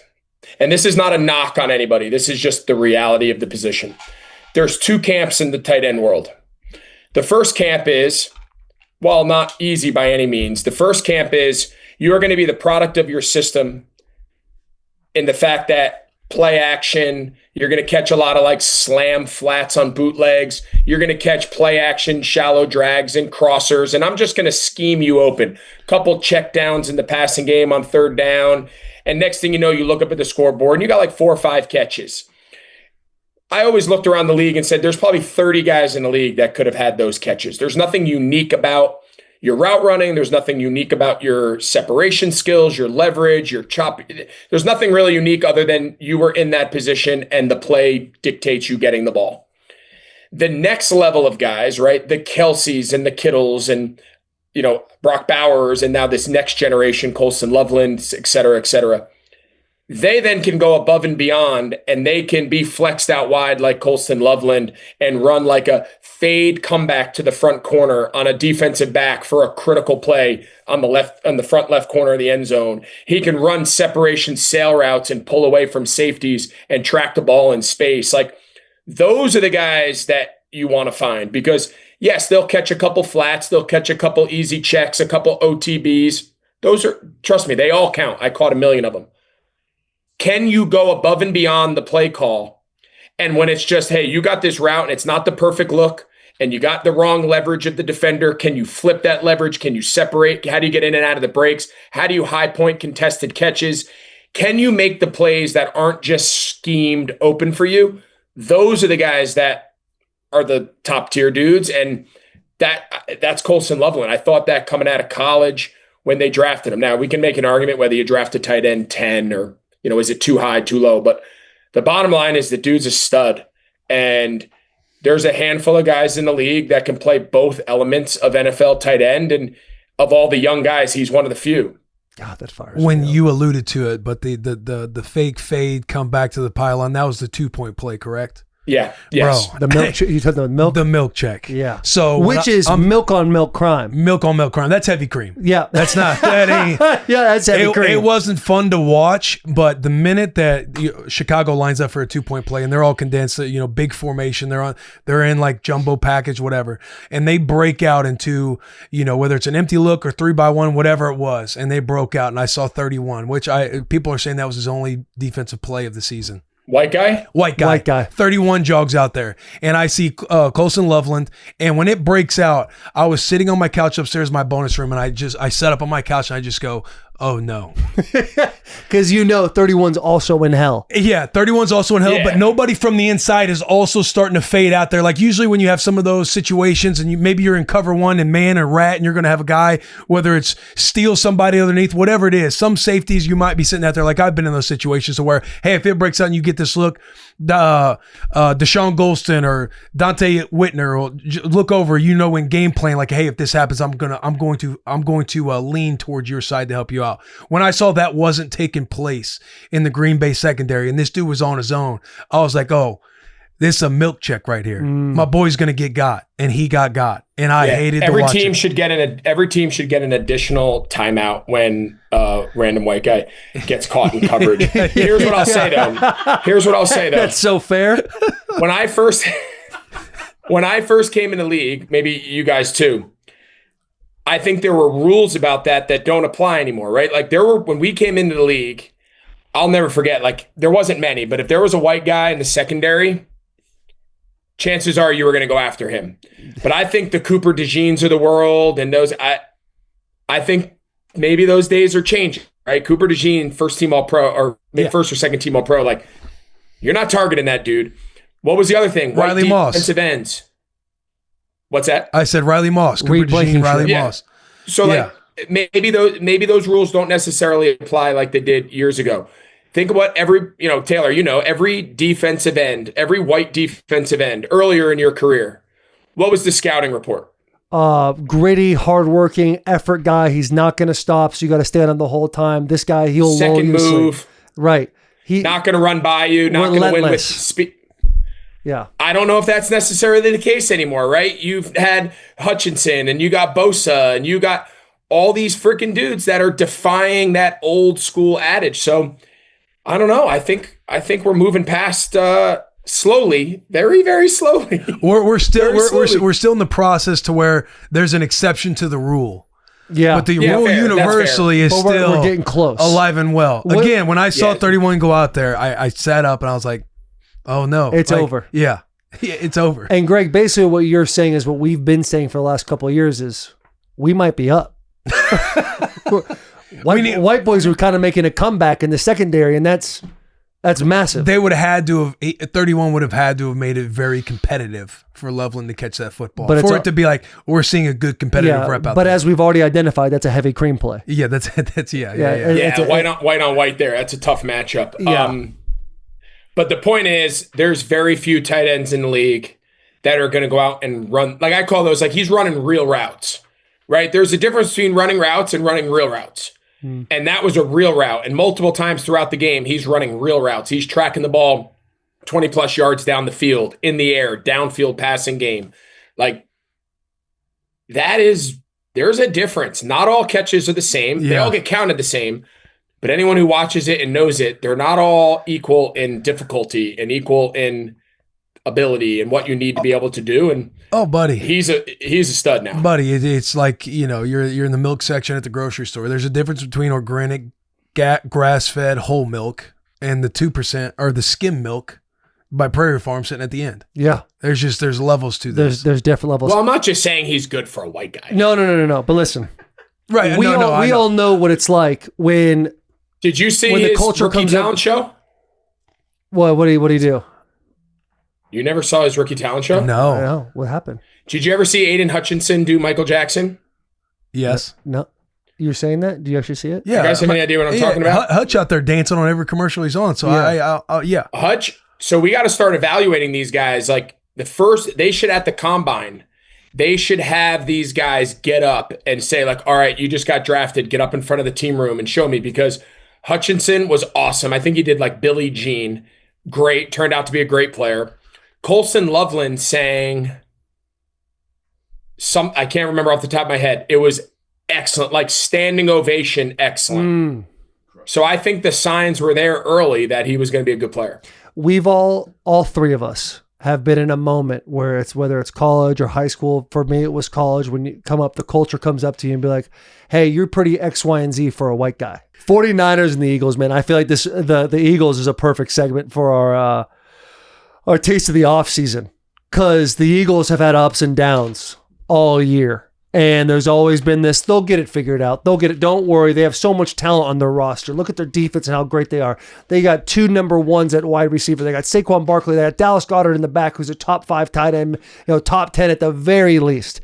And this is not a knock on anybody. This is just the reality of the position. There's 2 camps in the tight end world. The first camp is, while not easy by any means, the first camp is you are going to be the product of your system in the fact that play action, you're going to catch a lot of like slam flats on bootlegs. You're going to catch play action, shallow drags and crossers. And I'm just going to scheme you open. Couple check downs in the passing game on 3rd down. And next thing you know, you look up at the scoreboard and you got like 4 or 5 catches. I always looked around the league and said, there's probably 30 guys in the league that could have had those catches. There's nothing unique about your route running. There's nothing unique about your separation skills, your leverage, your chop. There's nothing really unique other than you were in that position and the play dictates you getting the ball. The next level of guys, right? The Kelseys and the Kittles and, Brock Bowers and now this next generation, Colston Loveland, et cetera, et cetera. They then can go above and beyond and they can be flexed out wide like Colston Loveland and run like a fade comeback to the front corner on a defensive back for a critical play on the front left corner of the end zone. He can run separation sail routes and pull away from safeties and track the ball in space. Like those are the guys that you want to find because yes, they'll catch a couple flats. They'll catch a couple easy checks, a couple OTBs. Trust me, they all count. I caught 1 million of them. Can you go above and beyond the play call? And when it's just, hey, you got this route and it's not the perfect look and you got the wrong leverage of the defender, can you flip that leverage? Can you separate? How do you get in and out of the breaks? How do you high point contested catches? Can you make the plays that aren't just schemed open for you? Those are the guys that are the top tier dudes. And that's Colston Loveland. I thought that coming out of college when they drafted him. Now we can make an argument whether you draft a tight end 10 or is it too high, too low? But the bottom line is the dude's a stud. And there's a handful of guys in the league that can play both elements of NFL tight end. And of all the young guys, he's one of the few. God, that fires when me up. you alluded to it, but the fake fade come back to the pylon, that was the 2-point play, correct? Yeah. Yes. Bro. The milk. You took the milk. The milk check. Yeah. So which is milk on milk crime. milk on milk crime. That's heavy cream. Yeah. That's not. That ain't. Yeah, that's heavy cream. It wasn't fun to watch, but the minute that Chicago lines up for a 2-point play and they're all condensed, big formation, they're in like jumbo package, whatever, and they break out into whether it's an empty look or 3-by-1, whatever it was, and they broke out, and I saw 31, which people are saying that was his only defensive play of the season. White guy? White guy. 31 jogs out there. And I see Colson Loveland. And when it breaks out, I was sitting on my couch upstairs in my bonus room, and I sat up on my couch and I just go, oh no. Because 31's also in hell. Yeah, 31's also in hell, Yeah. but nobody from the inside is also starting to fade out there. Like usually when you have some of those situations and maybe you're in cover one and man or rat and you're going to have a guy, whether it's steal somebody underneath, whatever it is, some safeties you might be sitting out there. Like I've been in those situations where, hey, if it breaks out and you get this look, Deshaun Golston or Dante Whitner will look over, in game plan, like, hey, if this happens, I'm going to lean towards your side to help you out. When I saw that wasn't taking place in the Green Bay secondary and this dude was on his own, I was like, oh, this is a milk check right here. My boy's going to get got, and he got. And I hated to watch team it. Every team should get an additional timeout when random white guy gets caught in coverage. Here's what I'll say though. That's so fair. When I first came in the league, maybe you guys too, I think there were rules about that don't apply anymore, right? Like when we came into the league, I'll never forget, like there wasn't many, but if there was a white guy in the secondary, chances are you were going to go after him. But I think the Cooper DeJeans of the world and those, I think maybe those days are changing, right? Cooper DeJean, first team All-Pro, or maybe first or second team All-Pro, like you're not targeting that dude. What was the other thing? Riley Moss. Defensive ends. What's that? I said Riley Moss. Cooper DeJean, Riley Moss. So maybe those rules don't necessarily apply like they did years ago. Think about Taylor, every defensive end, every white defensive end earlier in your career. What was the scouting report? Gritty, hardworking, effort guy. He's not going to stop, so you got to stand on the whole time. This guy, he'll second move. Right. Not going to run by you, not going to win with speed. Yeah. I don't know if that's necessarily the case anymore, right? You've had Hutchinson and you got Bosa and you got all these freaking dudes that are defying that old school adage. So I don't know. I think we're moving past slowly, very, very slowly. We're still in the process to where there's an exception to the rule. Yeah. But the rule universally is still we're getting close. Alive and well. Again, when I saw 31 go out there, I sat up and I was like, oh no. It's over. Yeah. It's over. And Greg, basically what you're saying is what we've been saying for the last couple of years is we might be up. White boys were kind of making a comeback in the secondary, and that's massive. They would have had to have 31 would have had to have made it very competitive for Loveland to catch that football. But for it to be like we're seeing a good competitive rep out there. But as we've already identified, that's a heavy cream play. Yeah, that's white on white there. That's a tough matchup. Yeah. But the point is, there's very few tight ends in the league that are going to go out and run. Like I call those, like he's running real routes, right? There's a difference between running routes and running real routes. And that was a real route. And multiple times throughout the game, he's running real routes. He's tracking the ball 20 plus yards down the field, in the air, downfield passing game. Like there's a difference. Not all catches are the same. Yeah. They all get counted the same. But anyone who watches it and knows it, they're not all equal in difficulty and equal in ability and what you need to be able to do. And buddy, he's a stud now, buddy. It's like you're in the milk section at the grocery store. There's a difference between organic, grass-fed whole milk and the 2% or the skim milk by Prairie Farm sitting at the end. Yeah, there's levels to this. There's different levels. Well, I'm not just saying he's good for a white guy. No. But listen, right? We all know what it's like when. Did you see when his the culture rookie comes talent show? What do you do? You never saw his rookie talent show? No. What happened? Did you ever see Aiden Hutchinson do Michael Jackson? Yes. No. You're saying that? Do you actually see it? Yeah. You guys have any idea what I'm talking about? Hutch out there dancing on every commercial he's on. So yeah. Hutch. So we got to start evaluating these guys. Like they should at the combine, they should have these guys get up and say like, all right, you just got drafted. Get up in front of the team room and show me, because Hutchinson was awesome. I think he did like Billie Jean. Great. Turned out to be a great player. Colson Loveland saying I can't remember off the top of my head. It was excellent, like standing ovation, excellent. So I think the signs were there early that he was going to be a good player. We've all three of us have been in a moment where it's, whether it's college or high school. For me, it was college. When you come up, the culture comes up to you and be like, hey, you're pretty X, Y, and Z for a white guy. 49ers and the Eagles, man. I feel like the Eagles is a perfect segment for our taste of the offseason, because the Eagles have had ups and downs all year. And there's always been this, they'll get it figured out. They'll get it. Don't worry. They have so much talent on their roster. Look at their defense and how great they are. They got 2 number ones at wide receiver. They got Saquon Barkley. They got Dallas Goedert in the back, who's a top 5 tight end, top 10 at the very least.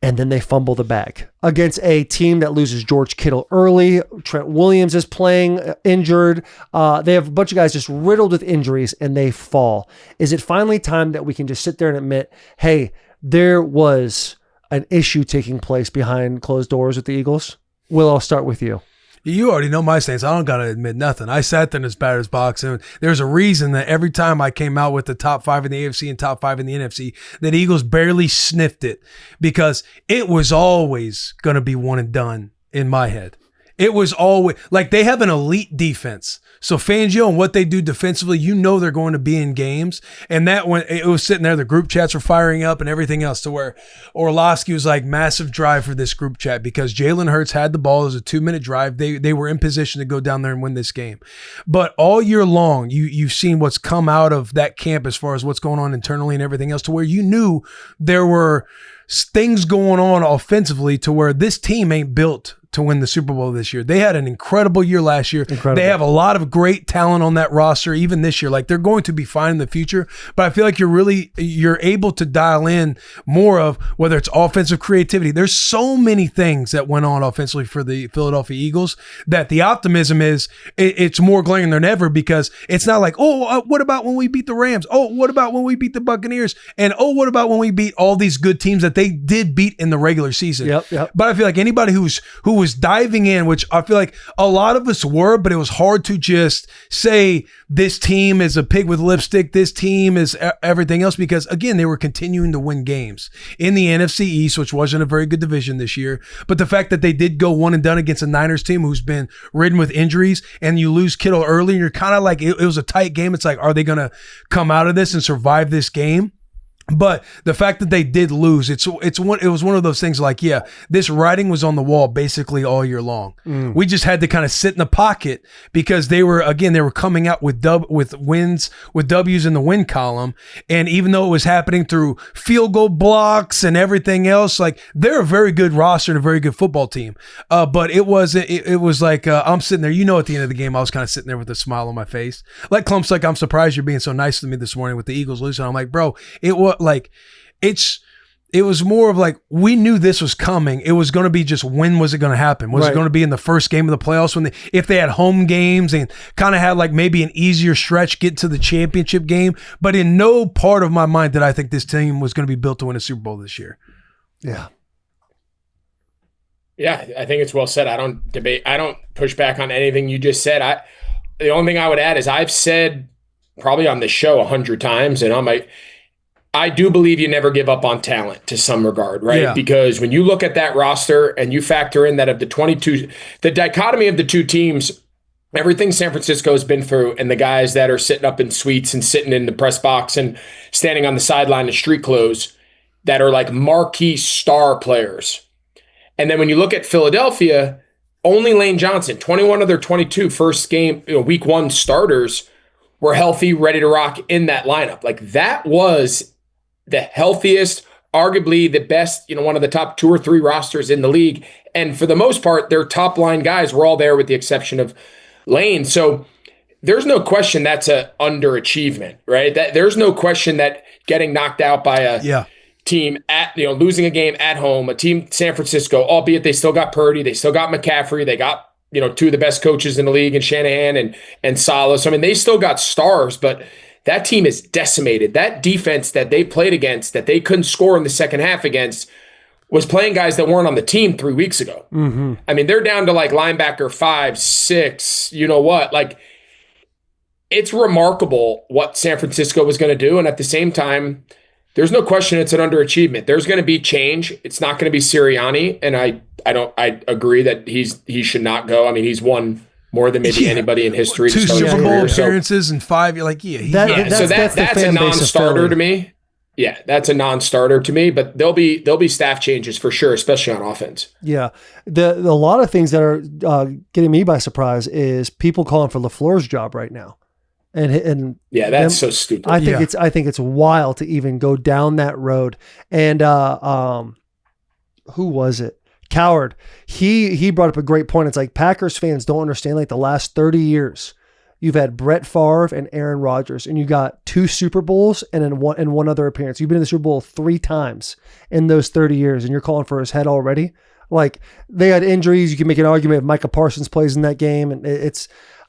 And then they fumble the bag against a team that loses George Kittle early. Trent Williams is playing injured. They have a bunch of guys just riddled with injuries, and they fall. Is it finally time that we can just sit there and admit, hey, there was an issue taking place behind closed doors with the Eagles? Will, I'll start with you. You already know my stance. I don't got to admit nothing. I sat there in this batter's box, and there's a reason that every time I came out with the top 5 in the AFC and top 5 in the NFC, that Eagles barely sniffed it, because it was always going to be one and done in my head. It was always like, they have an elite defense. So Fangio and what they do defensively, they're going to be in games. And that when it was sitting there, the group chats were firing up and everything else, to where Orlovsky was like, massive drive for this group chat, because Jalen Hurts had the ball. It was a 2-minute drive. They were in position to go down there and win this game. But all year long, you've seen what's come out of that camp as far as what's going on internally and everything else, to where you knew there were things going on offensively, to where this team ain't built to win the Super Bowl this year. They had an incredible year last year. Incredible. They have a lot of great talent on that roster, even this year. Like, they're going to be fine in the future, but I feel like you're able to dial in more of whether it's offensive creativity. There's so many things that went on offensively for the Philadelphia Eagles that the optimism is, it's more glaring than ever, because it's not like, what about when we beat the Rams? Oh, what about when we beat the Buccaneers? And what about when we beat all these good teams that they did beat in the regular season? Yep. But I feel like anybody who was diving in, which I feel like a lot of us were, but it was hard to just say this team is a pig with lipstick, this team is everything else, because again, they were continuing to win games in the NFC East, which wasn't a very good division this year. But the fact that they did go one and done against a Niners team who's been ridden with injuries, and you lose Kittle early, and you're kind of like, it was a tight game. It's like, are they going to come out of this and survive this game? But the fact that they did lose, it was one of those things like, yeah, this writing was on the wall basically all year long. We just had to kind of sit in the pocket, because they were coming out with wins, with W's in the win column. And even though it was happening through field goal blocks and everything else, like, they're a very good roster and a very good football team. But it was like, I'm sitting there, at the end of the game, I was kind of sitting there with a smile on my face. Like Clump's like, I'm surprised you're being so nice to me this morning with the Eagles losing. I'm like, bro, it was more of like, we knew this was coming. It was going to be just, when was it going to happen? Was it going to be in the first game of the playoffs, if they had home games and kind of had like maybe an easier stretch, get to the championship game? But in no part of my mind did I think this team was going to be built to win a Super Bowl this year. Yeah. Yeah, I think it's well said. I don't debate. I don't push back on anything you just said. The only thing I would add is, I've said probably on the show 100 times, and I do believe you never give up on talent to some regard, right? Yeah. Because when you look at that roster and you factor in that of the 22, the dichotomy of the two teams, everything San Francisco has been through, and the guys that are sitting up in suites and sitting in the press box and standing on the sideline in street clothes, that are like marquee star players. And then when you look at Philadelphia, only Lane Johnson, 21 of their 22 first game, week 1 starters were healthy, ready to rock in that lineup. Like, that was the healthiest, arguably the best, one of the top 2 or 3 rosters in the league. And for the most part, their top line guys were all there, with the exception of Lane. So there's no question that's a underachievement, right? There's no question that getting knocked out by a team at, losing a game at home, a team, San Francisco, albeit they still got Purdy, they still got McCaffrey, they got, 2 of the best coaches in the league, and Shanahan and Saleh. So, they still got stars, but that team is decimated. That defense that they played against, that they couldn't score in the second half against, was playing guys that weren't on the team 3 weeks ago. Mm-hmm. They're down to like linebacker 5, 6, like, it's remarkable what San Francisco was going to do. And at the same time, there's no question it's an underachievement. There's going to be change. It's not going to be Sirianni. And I agree that he should not go. I mean, he's won more than maybe anybody in history. 2 Super Bowl appearances and 5. You're like, that's a non-starter to me. Yeah, that's a non-starter to me, but there'll be staff changes for sure, especially on offense. Yeah. A lot of things that are getting me by surprise is people calling for LaFleur's job right now. And yeah, that's so stupid. I think it's wild to even go down that road. And who was it? Coward. He brought up a great point. It's like Packers fans don't understand, like, the last 30 years. You've had Brett Favre and Aaron Rodgers, and you got 2 Super Bowls and one other appearance. You've been in the Super Bowl 3 times in those 30 years, and you're calling for his head already. Like, they had injuries. You can make an argument if Micah Parsons plays in that game, and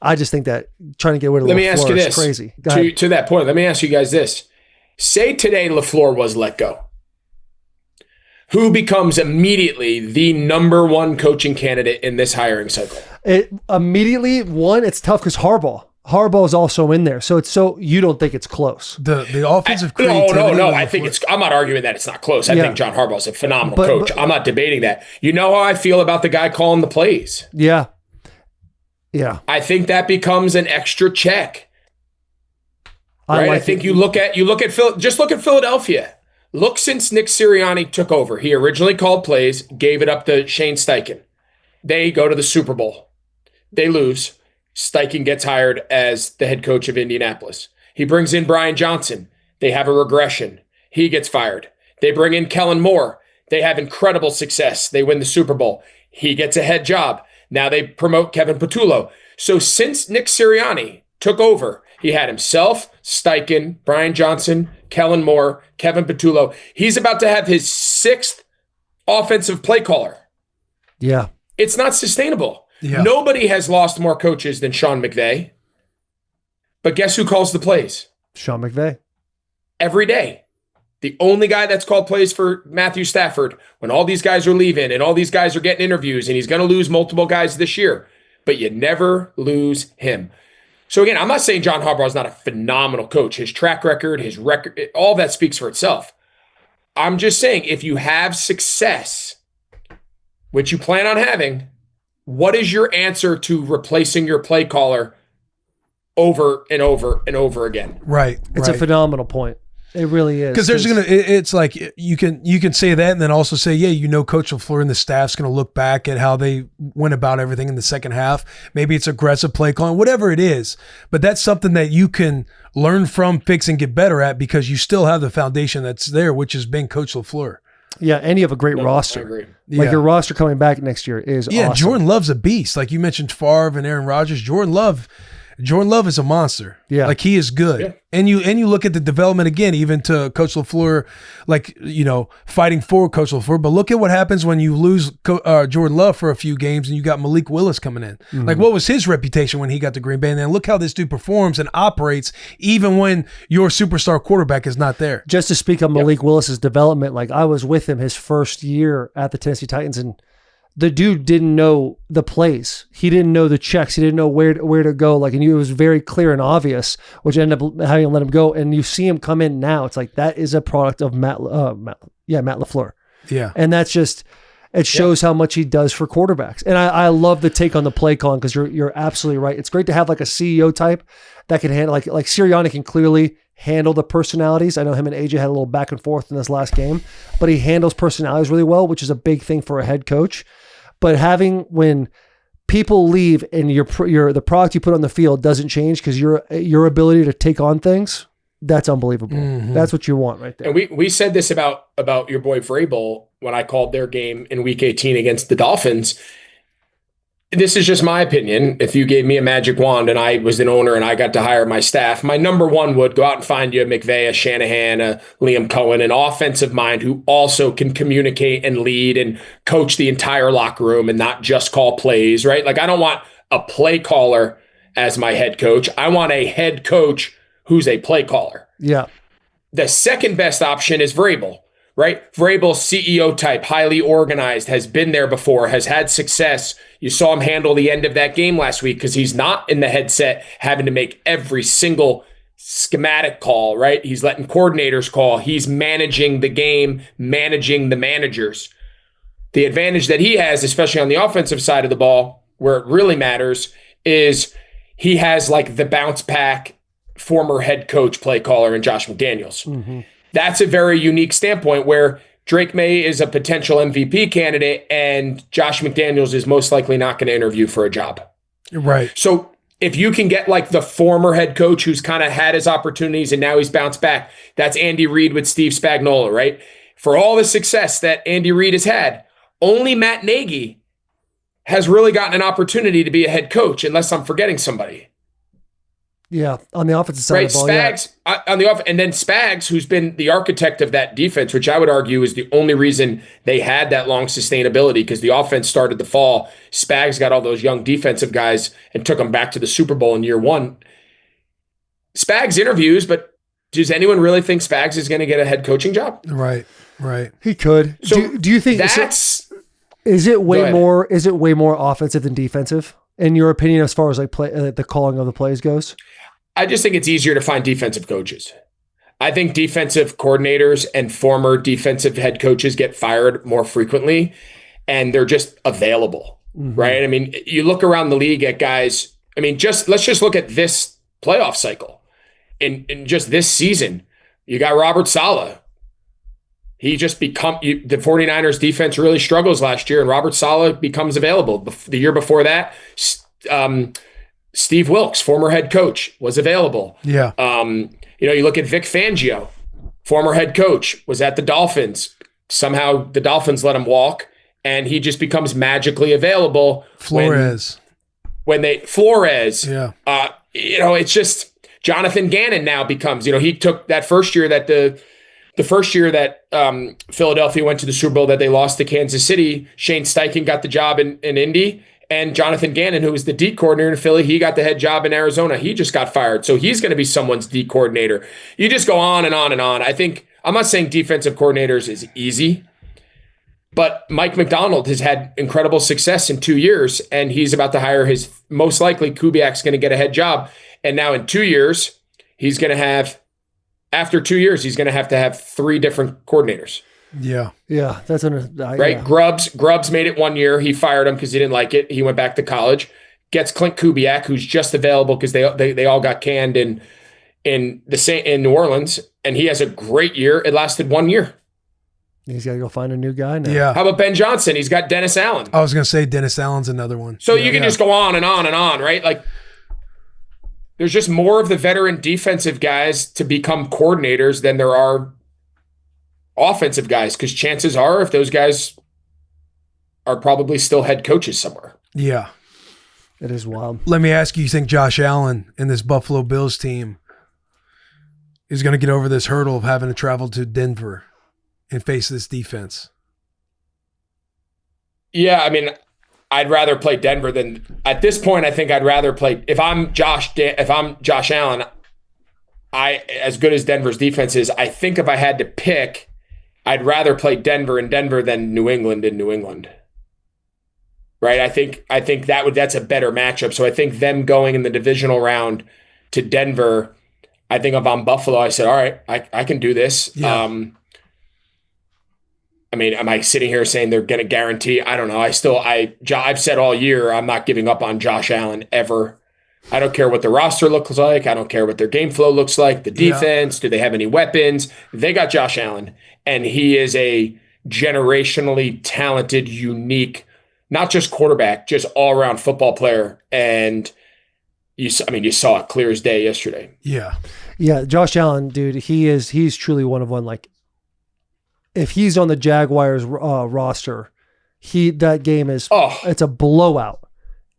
I just think that trying to get rid of LaFleur is crazy. To that point, let me ask you guys this. Say today LaFleur was let go. Who becomes immediately the number 1 coaching candidate in this hiring cycle? Immediately, it's tough because Harbaugh is also in there. So you don't think it's close. The offensive creativity. No. I'm not arguing that it's not close. I think John Harbaugh's a phenomenal coach. I'm not debating that. You know how I feel about the guy calling the plays. Yeah. I think that becomes an extra check. Right? I think you look at Philadelphia. Look, since Nick Sirianni took over, he originally called plays, gave it up to Shane Steichen. They go to the Super Bowl. They lose. Steichen gets hired as the head coach of Indianapolis. He brings in Brian Johnson. They have a regression. He gets fired. They bring in Kellen Moore. They have incredible success. They win the Super Bowl. He gets a head job. Now they promote Kevin Patullo. So since Nick Sirianni took over, he had himself, Steichen, Brian Johnson, Kellen Moore, Kevin Patullo. He's about to have his 6th offensive play caller. Yeah. It's not sustainable. Yeah. Nobody has lost more coaches than Sean McVay. But guess who calls the plays? Sean McVay. Every day. The only guy that's called plays for Matthew Stafford when all these guys are leaving and all these guys are getting interviews, and he's going to lose multiple guys this year. But you never lose him. So again, I'm not saying John Harbaugh is not a phenomenal coach. His track record, his record, all that speaks for itself. I'm just saying, if you have success, which you plan on having, what is your answer to replacing your play caller over and over and over again? Right. It's a phenomenal point. It really is. Because it's like you can say that and then also say, Coach LaFleur and the staff's going to look back at how they went about everything in the second half. Maybe it's aggressive play calling, whatever it is. But that's something that you can learn from, fix, and get better at because you still have the foundation that's there, which has been Coach LaFleur. Yeah, and you have a great roster. I agree. Like your roster coming back next year is awesome. Jordan Love's a beast. Like you mentioned Favre and Aaron Rodgers. Jordan Love is a monster. Yeah. Like he is good. Yeah. And you look at the development again, even to Coach LaFleur, fighting for Coach LaFleur. But look at what happens when you lose Jordan Love for a few games and you got Malik Willis coming in. Mm-hmm. Like what was his reputation when he got to Green Bay? And then look how this dude performs and operates even when your superstar quarterback is not there. Just to speak of Malik Willis's development, like I was with him his first year at the Tennessee Titans, and the dude didn't know the plays. He didn't know the checks. He didn't know where to go. Like, and it was very clear and obvious, which ended up having to let him go. And you see him come in now. It's like that is a product of Matt LaFleur. Yeah, and that's just it shows how much he does for quarterbacks. And I love the take on the play calling because you're absolutely right. It's great to have like a CEO type that can handle like Sirianni can clearly handle the personalities. I know him and AJ had a little back and forth in this last game, but he handles personalities really well, which is a big thing for a head coach. But when people leave and the product you put on the field doesn't change because your ability to take on things, that's unbelievable. Mm-hmm. That's what you want right there. And we said this about your boy Vrabel when I called their game in Week 18 against the Dolphins. This is just my opinion. If you gave me a magic wand and I was an owner and I got to hire my staff, my number one would go out and find you a McVay, a Shanahan, a Liam Cohen, an offensive mind who also can communicate and lead and coach the entire locker room and not just call plays, right? Like I don't want a play caller as my head coach. I want a head coach who's a play caller. Yeah. The second best option is Vrabel. right? Vrabel, CEO type, highly organized, has been there before, has had success. You saw him handle the end of that game last week because he's not in the headset having to make every single schematic call, right? He's letting coordinators call. He's managing the game, managing the managers. The advantage that he has, especially on the offensive side of the ball, where it really matters, is he has like the bounce back former head coach play caller in Josh McDaniels. Mm-hmm. That's a very unique standpoint where Drake May is a potential MVP candidate and Josh McDaniels is most likely not going to interview for a job. Right. So if you can get like the former head coach who's kind of had his opportunities and now he's bounced back, that's Andy Reid with Steve Spagnuolo, right? For all the success that Andy Reid has had, only Matt Nagy has really gotten an opportunity to be a head coach, unless I'm forgetting somebody. Yeah, on the offensive side right, of the ball, Spags on the and then Spags, who's been the architect of that defense, which I would argue is the only reason they had that long sustainability, because the offense started to fall. Spags got all those young defensive guys and took them back to the Super Bowl in year one. Spags interviews, but does anyone really think Spags is going to get a head coaching job? Right. He could. So do you think that's? Is it way more offensive than defensive in your opinion, as far as like play the calling of the plays goes? I just think it's easier to find defensive coaches. I think defensive coordinators and former defensive head coaches get fired more frequently, and they're just available, right? I mean, you look around the league at guys. I mean, let's just look at this playoff cycle. In just this season, you got Robert Saleh. He just the 49ers defense really struggles last year, and Robert Saleh becomes available. The year before that, Steve Wilkes, former head coach, was available. Yeah. You look at Vic Fangio, former head coach, was at the Dolphins. Somehow the Dolphins let him walk, and he just becomes magically available. Flores. Flores. Yeah. It's just Jonathan Gannon now becomes, he took that first year that the first year that Philadelphia went to the Super Bowl that they lost to Kansas City, Shane Steichen got the job in Indy, and Jonathan Gannon, who was the D coordinator in Philly, he got the head job in Arizona. He just got fired. So he's going to be someone's D coordinator. You just go on and on and on. I'm not saying defensive coordinators is easy, but Mike McDonald has had incredible success in 2 years, and he's about to hire most likely Kubiak's going to get a head job. And now in 2 years, after 2 years, he's going to have 3 different coordinators. Yeah, that's right. Yeah. Grubbs made it 1 year. He fired him because he didn't like it. He went back to college. Gets Clint Kubiak, who's just available because they all got canned in New Orleans, and he has a great year. It lasted 1 year. He's got to go find a new guy now. Yeah. How about Ben Johnson? He's got Dennis Allen. I was going to say Dennis Allen's another one. So you can just go on and on and on, right? Like, there's just more of the veteran defensive guys to become coordinators than there are offensive guys, because chances are if those guys are probably still head coaches somewhere. Yeah. It is wild. Let me ask you think Josh Allen and this Buffalo Bills team is going to get over this hurdle of having to travel to Denver and face this defense? Yeah, I mean, I'd rather play Denver than at this point. I think I'd rather play if I'm Josh Allen. As good as Denver's defense is, I think if I had to pick, I'd rather play Denver in Denver than New England in New England. Right? I think that's a better matchup. So I think them going in the divisional round to Denver, I think if I'm Buffalo, I said, all right, I can do this. Yeah. I mean, am I sitting here saying they're going to guarantee? I don't know. I've said all year I'm not giving up on Josh Allen ever. I don't care what the roster looks like. I don't care what their game flow looks like. The defense, do they have any weapons? They got Josh Allen, and he is a generationally talented, unique, not just quarterback, just all-around football player. And you saw it clear as day yesterday. Yeah. Yeah, Josh Allen, dude, he's truly one of one. Like, if he's on the Jaguars roster, that game is it's a blowout.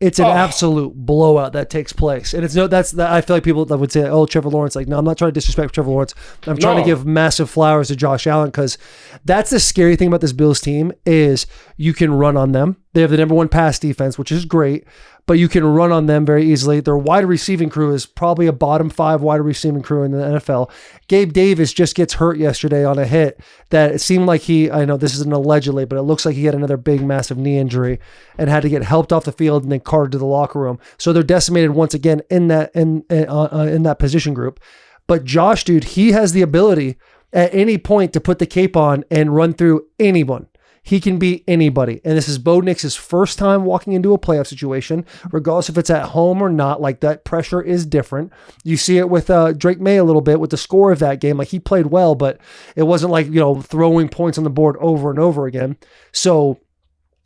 It's an absolute blowout that takes place. And I feel like people that would say, oh, Trevor Lawrence, like, no, I'm not trying to disrespect Trevor Lawrence. I'm trying to give massive flowers to Josh Allen, because that's the scary thing about this Bills team is you can run on them. They have the number 1 pass defense, which is great, but you can run on them very easily. Their wide receiving crew is probably a bottom 5 wide receiving crew in the NFL. Gabe Davis just gets hurt yesterday on a hit that it seemed like I know this isn't allegedly, but it looks like he had another big, massive knee injury and had to get helped off the field and then carted to the locker room. So they're decimated once again in that position group. But Josh, dude, he has the ability at any point to put the cape on and run through anyone. He can beat anybody. And this is Bo Nix's first time walking into a playoff situation, regardless if it's at home or not. Like, that pressure is different. You see it with Drake May a little bit with the score of that game. Like, he played well, but it wasn't like, throwing points on the board over and over again. So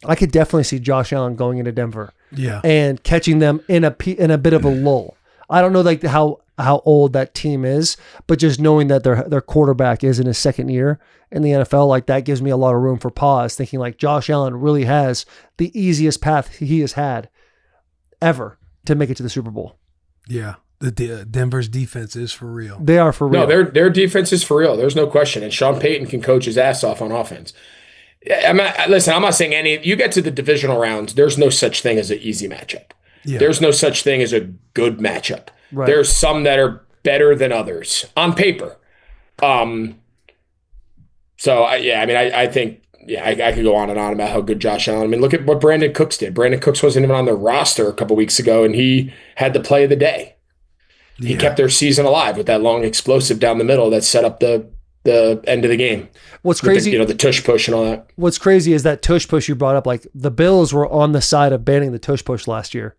I could definitely see Josh Allen going into Denver and catching them in a bit of a lull. I don't know like how old that team is, but just knowing that their quarterback is in his second year in the NFL, like that gives me a lot of room for pause, thinking like Josh Allen really has the easiest path he has had ever to make it to the Super Bowl. Yeah. The Denver's defense is for real. They are for real. No, their defense is for real. There's no question. And Sean Payton can coach his ass off on offense. I'm not saying you get to the divisional rounds, there's no such thing as an easy matchup. Yeah. There's no such thing as a good matchup. Right. There's some that are better than others on paper. I think I could go on and on about how good Josh Allen. I mean, look at what Brandon Cooks did. Brandon Cooks wasn't even on the roster a couple weeks ago, and he had the play of the day. He kept their season alive with that long explosive down the middle that set up the end of the game. What's crazy, the tush push and all that. What's crazy is that tush push you brought up. Like, the Bills were on the side of banning the tush push last year.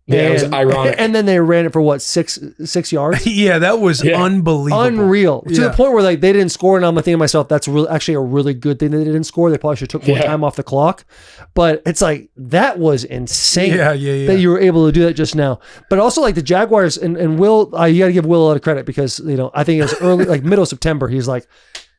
Yeah, it was ironic. And then they ran it for what, six yards? Yeah, that was unbelievable. Unreal. To the point where like they didn't score, and I'm thinking to myself, that's actually a really good thing that they didn't score. They probably should have took more time off the clock. But it's like, that was insane that you were able to do that just now. But also like the Jaguars and Will, you got to give Will a lot of credit because, I think it was early, like middle of September, he's like,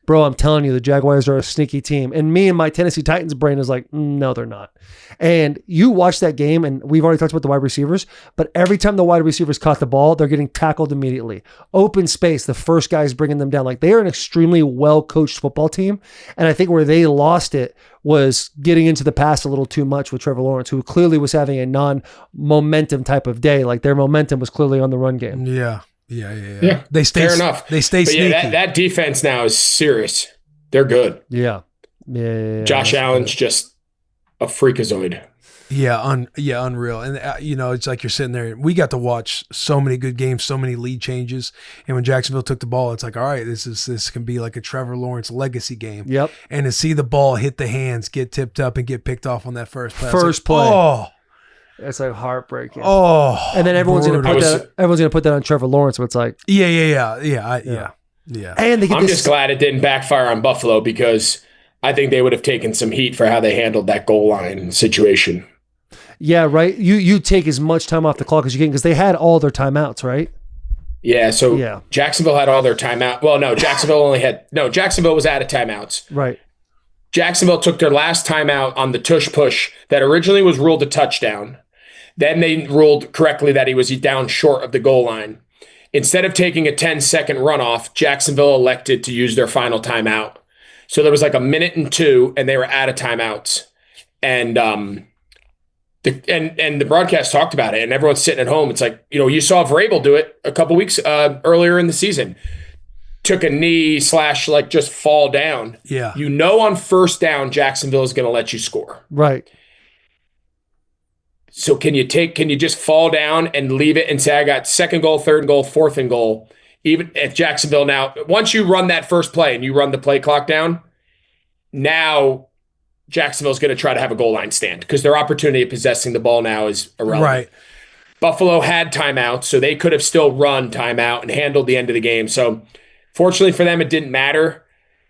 bro, I'm telling you, the Jaguars are a sneaky team. And me and my Tennessee Titans brain is like, no, they're not. And you watch that game, and we've already talked about the wide receivers, but every time the wide receivers caught the ball, they're getting tackled immediately. Open space, the first guy's bringing them down. Like, they are an extremely well-coached football team. And I think where they lost it was getting into the pass a little too much with Trevor Lawrence, who clearly was having a non-momentum type of day. Like, their momentum was clearly on the run game. Yeah. They stay fair enough. They stay sneaky. That defense now is serious. They're good. Yeah. Josh Allen's just a freakazoid. Unreal. And it's like you're sitting there. We got to watch so many good games, so many lead changes. And when Jacksonville took the ball, it's like, all right, this can be like a Trevor Lawrence legacy game. Yep. And to see the ball hit the hands, get tipped up, and get picked off on that first play. Play. Oh. It's like heartbreaking. Oh, and then everyone's gonna put that on Trevor Lawrence. But it's like, yeah. And I'm just glad it didn't backfire on Buffalo because I think they would have taken some heat for how they handled that goal line situation. Yeah, right. You take as much time off the clock as you can because they had all their timeouts, right? Yeah. So Jacksonville had all their timeout. Well, no, Jacksonville was out of timeouts. Right. Jacksonville took their last timeout on the tush push that originally was ruled a touchdown. Then they ruled correctly that he was down short of the goal line. Instead of taking a 10-second runoff, Jacksonville elected to use their final timeout. So there was like a minute and 2, and they were out of timeouts. And the broadcast talked about it, and everyone's sitting at home. It's like, you saw Vrabel do it a couple weeks earlier in the season. Took a knee / just fall down. Yeah. On first down, Jacksonville is going to let you score. Right. So can you just fall down and leave it and say, I got second goal, third goal, fourth and goal, even at Jacksonville now, once you run that first play and you run the play clock down, now Jacksonville's going to try to have a goal line stand because their opportunity of possessing the ball now is irrelevant. Right. Buffalo had timeouts, so they could have still run timeout and handled the end of the game. So fortunately for them, it didn't matter.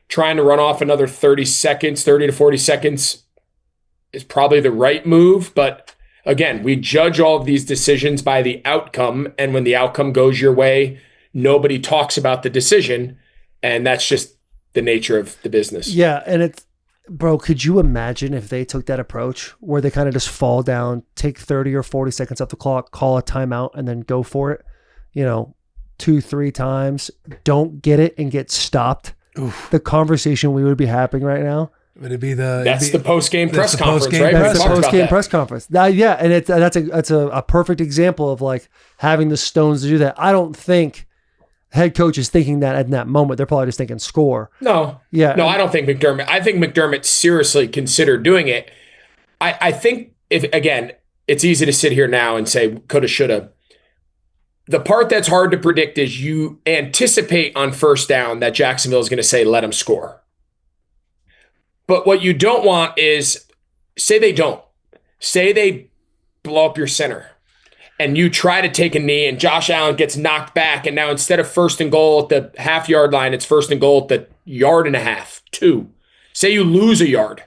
Trying to run off another 30 to 40 seconds is probably the right move, but again, we judge all of these decisions by the outcome, and when the outcome goes your way, nobody talks about the decision, and that's just the nature of the business. Yeah, and bro, could you imagine if they took that approach where they kind of just fall down, take 30 or 40 seconds off the clock, call a timeout, and then go for it, 2-3 times, don't get it and get stopped? Oof. The conversation we would be having right now. It'd be That's the post-game press the conference, post-game right? press That's the We talked about post-game that. press conference. Yeah, and that's a perfect example of like having the stones to do that. I don't think head coach is thinking that in that moment. They're probably just thinking score. No. Yeah. No, I don't think McDermott. I think McDermott seriously considered doing it. I think it's easy to sit here now and say coulda, shoulda. The part that's hard to predict is you anticipate on first down that Jacksonville is going to say, let them score. But what you don't want is, say they don't. Say they blow up your center and you try to take a knee and Josh Allen gets knocked back. And now instead of first and goal at the half-yard line, it's first and goal at the 1.5 yards, 2. Say you lose a yard.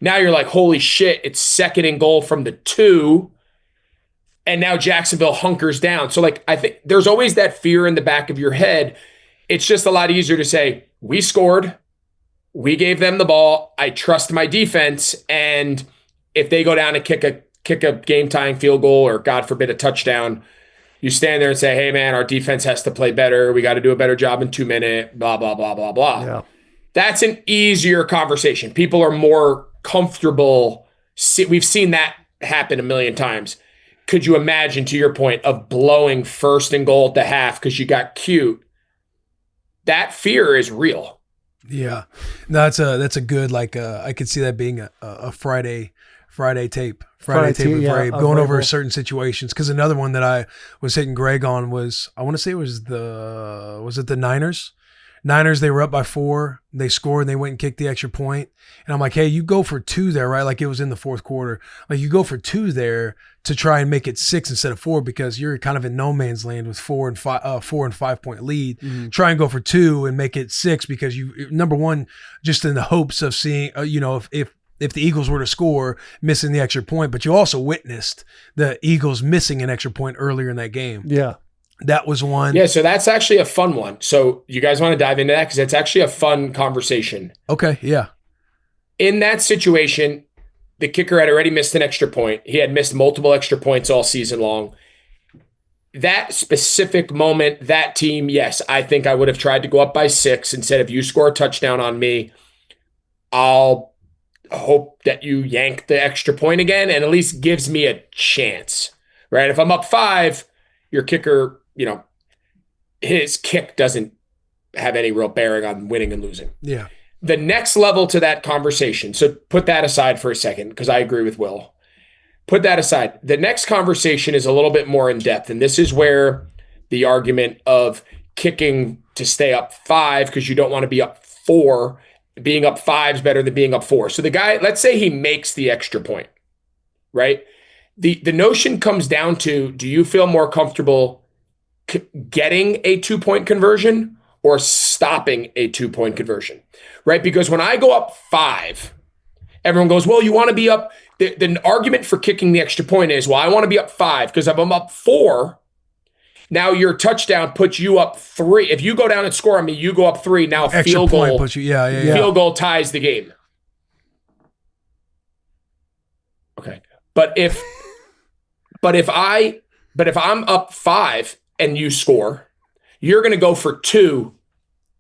Now you're like, holy shit, it's second and goal from the 2. And now Jacksonville hunkers down. So like, I think there's always that fear in the back of your head. It's just a lot easier to say, we scored. We gave them the ball. I trust my defense. And if they go down and kick a game-tying field goal or, God forbid, a touchdown, you stand there and say, hey, man, our defense has to play better. We got to do a better job in 2 minutes, blah, blah, blah, blah, blah. Yeah. That's an easier conversation. People are more comfortable. We've seen that happen a million times. Could you imagine, to your point, of blowing first and goal at the half because you got cute? That fear is real. Yeah, no, that's a good, like, I could see that being a Friday tape with Vrabel, going over certain situations. Because another one that I was hitting Greg on was, I want to say it was the Niners? Niners, they were up by 4. They scored and they went and kicked the extra point. And I'm like, hey, you go for 2 there, right? Like it was in the fourth quarter. Like you go for 2 there to try and make it 6 instead of 4 because you're kind of in no man's land with 4 and 5 point lead. Mm-hmm. Try and go for 2 and make it 6 because you, number one, just in the hopes of seeing, if the Eagles were to score, missing the extra point, but you also witnessed the Eagles missing an extra point earlier in that game. Yeah. That was one. Yeah, so that's actually a fun one. So you guys want to dive into that? Because it's actually a fun conversation. Okay, yeah. In that situation, the kicker had already missed an extra point. He had missed multiple extra points all season long. That specific moment, that team, yes, I think I would have tried to go up by 6 instead of you score a touchdown on me. I'll hope that you yank the extra point again and at least gives me a chance, right? If I'm up 5, your kicker, his kick doesn't have any real bearing on winning and losing. Yeah. The next level to that conversation, so put that aside for a second because I agree with Will. Put that aside. The next conversation is a little bit more in depth, and this is where the argument of kicking to stay up 5 because you don't want to be up 4, being up 5 is better than being up 4. So the guy, let's say he makes the extra point, right? The notion comes down to, do you feel more comfortable getting a 2-point conversion or stopping a 2-point conversion, right? Because when I go up 5, everyone goes, well, you want to be up. The argument for kicking the extra point is, well, I want to be up 5 because if I'm up 4, now your touchdown puts you up 3. If you go down and score on me, you go up 3. Now Extra field point goal puts you, yeah. Field goal ties the game. Okay, but if I'm up 5 and you score, you're going to go for 2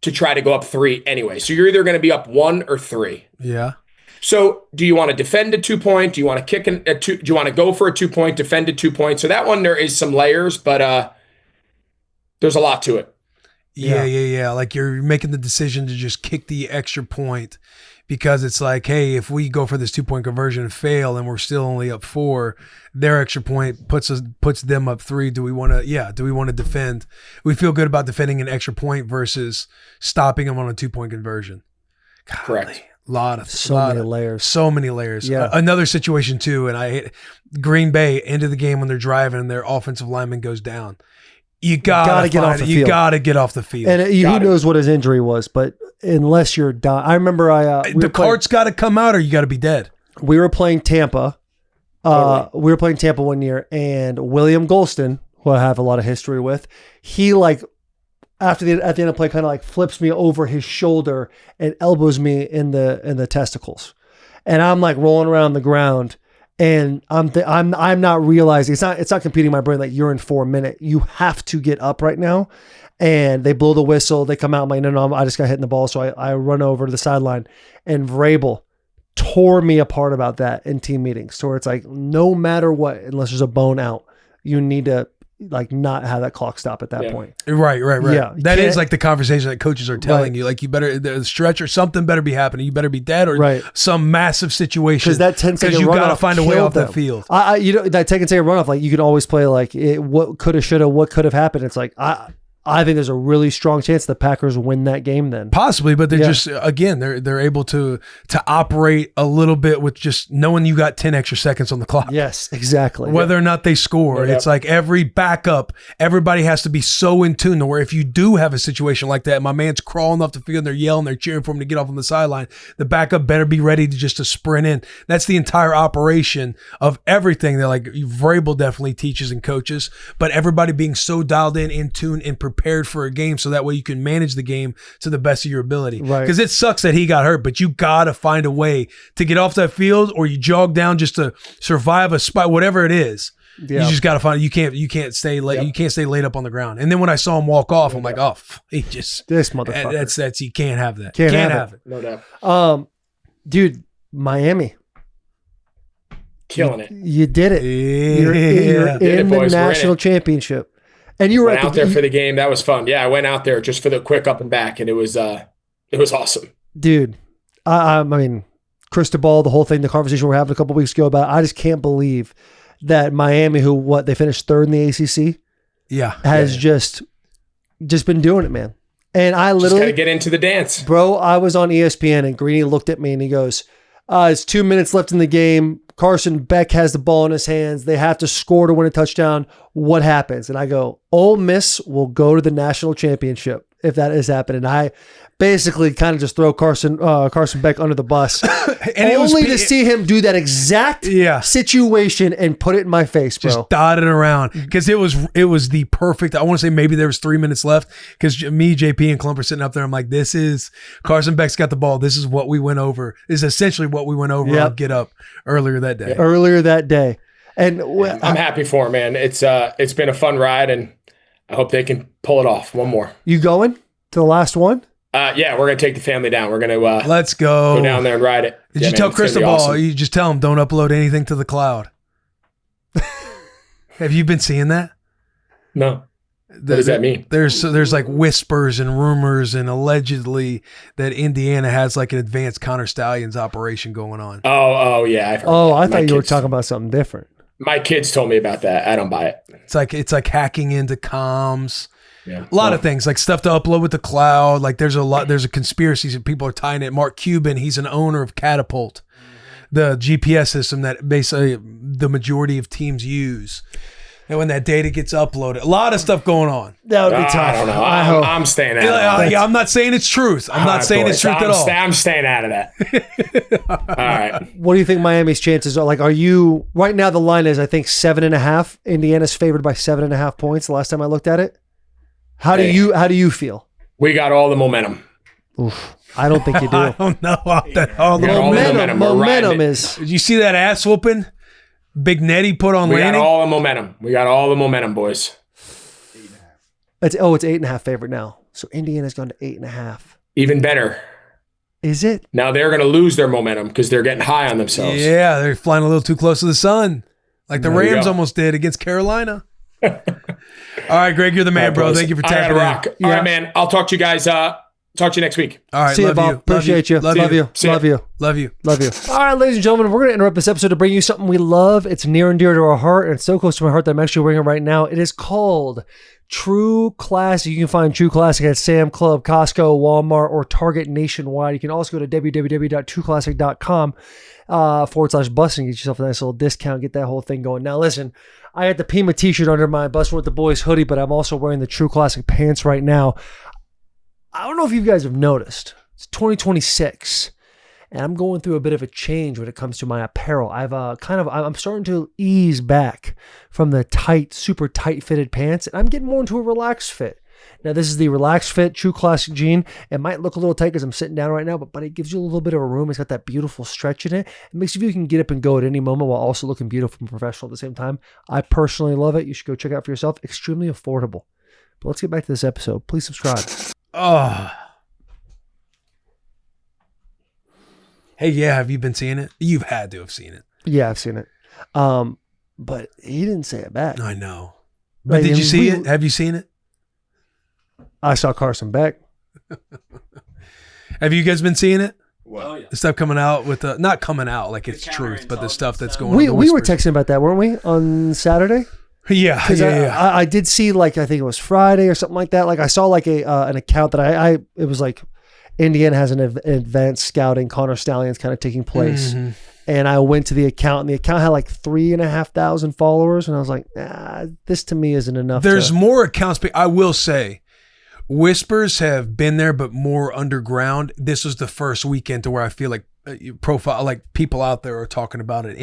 to try to go up 3 anyway. So you're either going to be up 1 or 3. Yeah. So do you want to defend a 2-point? Do you want to kick a 2? Do you want to go for a 2-point, defend a 2-point? So that one, there is some layers, but there's a lot to it. Yeah. Like you're making the decision to just kick the extra point because it's like, hey, if we go for this 2-point conversion and fail and we're still only up 4, their extra point puts them up 3. Do we want to defend? We feel good about defending an extra point versus stopping them on a 2-point conversion. Golly, Correct. So many layers. Yeah. Another situation too, and I hate Green Bay into the game when they're driving and their offensive lineman goes down. You gotta get off the field. You gotta get off the field. And who knows what his injury was, but unless you're done, I remember the cart's got to come out or you got to be dead. We were playing Tampa. Totally. We were playing Tampa one year, and William Golston, who I have a lot of history with, he at the end of the play kind of flips me over his shoulder and elbows me in the testicles, and I'm rolling around the ground. And I'm not realizing it's not competing in my brain you're in 4 minutes. You have to get up right now. And they blow the whistle. They come out. I'm like, no, I just got hit in the ball. So I run over to the sideline, and Vrabel tore me apart about that in team meetings. So where it's like, no matter what, unless there's a bone out, you need to like not have that clock stop at that point. Right. Yeah, That is like the conversation that coaches are telling you. Like you better, the stretch or something better be happening. You better be dead or some massive situation. Because that 10-second you runoff got to find a way off them. that field. That 10-second runoff, like you can always play like what could have, should have, what could have happened. It's like, I think there's a really strong chance the Packers win that game then. Possibly, but they're just, again, they're able to operate a little bit with just knowing you got 10 extra seconds on the clock. Yes, exactly. Whether or not they score, it's like every backup, everybody has to be so in tune to where if you do have a situation like that, my man's crawling off the field and they're yelling, they're cheering for him to get off on the sideline, the backup better be ready to sprint in. That's the entire operation of everything that like Vrabel definitely teaches and coaches, but everybody being so dialed in tune, and prepared for a game so that way you can manage the game to the best of your ability. Right. Because it sucks that he got hurt, but you got to find a way to get off that field or you jog down just to survive a spot, whatever it is. Yeah. You just got to find it. You can't stay late. You can't stay laid up on the ground. And then when I saw him walk off, I'm like, oh, he just, this motherfucker. That's you can't have that. Can't have it. No doubt. Dude, Miami. Killing it. You did it. You're in the national championship. And you were out there for the game. That was fun. Yeah, I went out there just for the quick up and back, and it was awesome. Dude, I mean, Cristobal, the whole thing, the conversation we were having a couple weeks ago about, I just can't believe that Miami, they finished third in the ACC, has just been doing it, man. And I literally got to get into the dance, bro. I was on ESPN, and Greeny looked at me and he goes, "It's 2 minutes left in the game. Carson Beck has the ball in his hands. They have to score to win a touchdown. What happens?" And I go, Ole Miss will go to the national championship if that is happening. I basically kind of just throw Carson Beck under the bus. And only to see him do that exact situation and put it in my face, bro. Just dotted around. Because it was the perfect, I want to say maybe there was 3 minutes left because me, JP, and Clump are sitting up there. I'm like, this is, Carson Beck's got the ball. This is what we went over. This is essentially what we went over on Get Up earlier that day. And I'm happy for him, man. It's been a fun ride, and I hope they can pull it off. One more. You going to the last one? Yeah, we're going to take the family down. We're going to let's go down there and ride it. Did you tell Cristobal? Awesome. You just tell him don't upload anything to the cloud. Have you been seeing that? No. What does that mean? There's like whispers and rumors and allegedly that Indiana has like an advanced Connor Stallions operation going on. Oh yeah. I've heard I thought you were talking about something different. My kids told me about that. I don't buy it. It's like hacking into comms. Yeah. A lot of things, like stuff to upload with the cloud. Like there's a conspiracy that people are tying it. Mark Cuban, he's an owner of Catapult, the GPS system that basically the majority of teams use. And when that data gets uploaded, a lot of stuff going on. That would be tough. I don't know. I'm staying out of that. I'm not saying it's truth. I'm not saying it's truth at all. I'm staying out of that. All right. What do you think Miami's chances are? Like, are you right now? The line is, I think, 7.5. Indiana's favored by 7.5 points. The last time I looked at it. How do you feel? We got all the momentum. Oof. I don't think you do. I don't know all the momentum is. Did you see that ass whooping Big Nettie put on Lanning? We got all the momentum. We got all the momentum, boys. It's 8.5 favorite now. So Indiana's gone to 8.5. Even better. Is it? Now they're going to lose their momentum because they're getting high on themselves. Yeah, they're flying a little too close to the sun, like the Rams almost did against Carolina. All right, Greg, you're the man, bro. Thank you for tapping in. Rock. All right, man. I'll talk to you guys. Talk to you next week. All right, see you, Bob. Appreciate you. Love you. Love you. All right, ladies and gentlemen, we're going to interrupt this episode to bring you something we love. It's near and dear to our heart, and it's so close to my heart that I'm actually wearing it right now. It is called True Classic. You can find True Classic at Sam Club, Costco, Walmart, or Target nationwide. You can also go to www.trueclassic.com /Bussin. Get yourself a nice little discount. Get that whole thing going. Now, listen, I had the Pima t-shirt under my Bussin' with the Boys hoodie, but I'm also wearing the True Classic pants right now. I don't know if you guys have noticed. It's 2026, and I'm going through a bit of a change when it comes to my apparel. I'm starting to ease back from the tight, super tight fitted pants, and I'm getting more into a relaxed fit. Now, this is the relaxed fit True Classic jean. It might look a little tight because I'm sitting down right now, but it gives you a little bit of a room. It's got that beautiful stretch in it. It makes you can get up and go at any moment while also looking beautiful and professional at the same time. I personally love it. You should go check it out for yourself. Extremely affordable. But let's get back to this episode. Please subscribe. Oh. Hey, yeah, have you been seeing it? You've had to have seen it. Yeah, I've seen it. But he didn't say it back. I know. But did you see it? Have you seen it? I saw Carson Beck. Have you guys been seeing it? Oh, yeah. The stuff coming out with not coming out like it's truth, but the stuff that's going on. We were texting about that, weren't we, on Saturday? Yeah. I did see, like, I think it was Friday or something like that. Like, I saw like an account that it was like Indiana has an advanced scouting, Connor Stallions kind of taking place. Mm-hmm. And I went to the account, and the account had like 3,500 followers. And I was like, this to me isn't enough. There's more accounts. I will say, whispers have been there, but more underground. This was the first weekend to where I feel like people out there are talking about it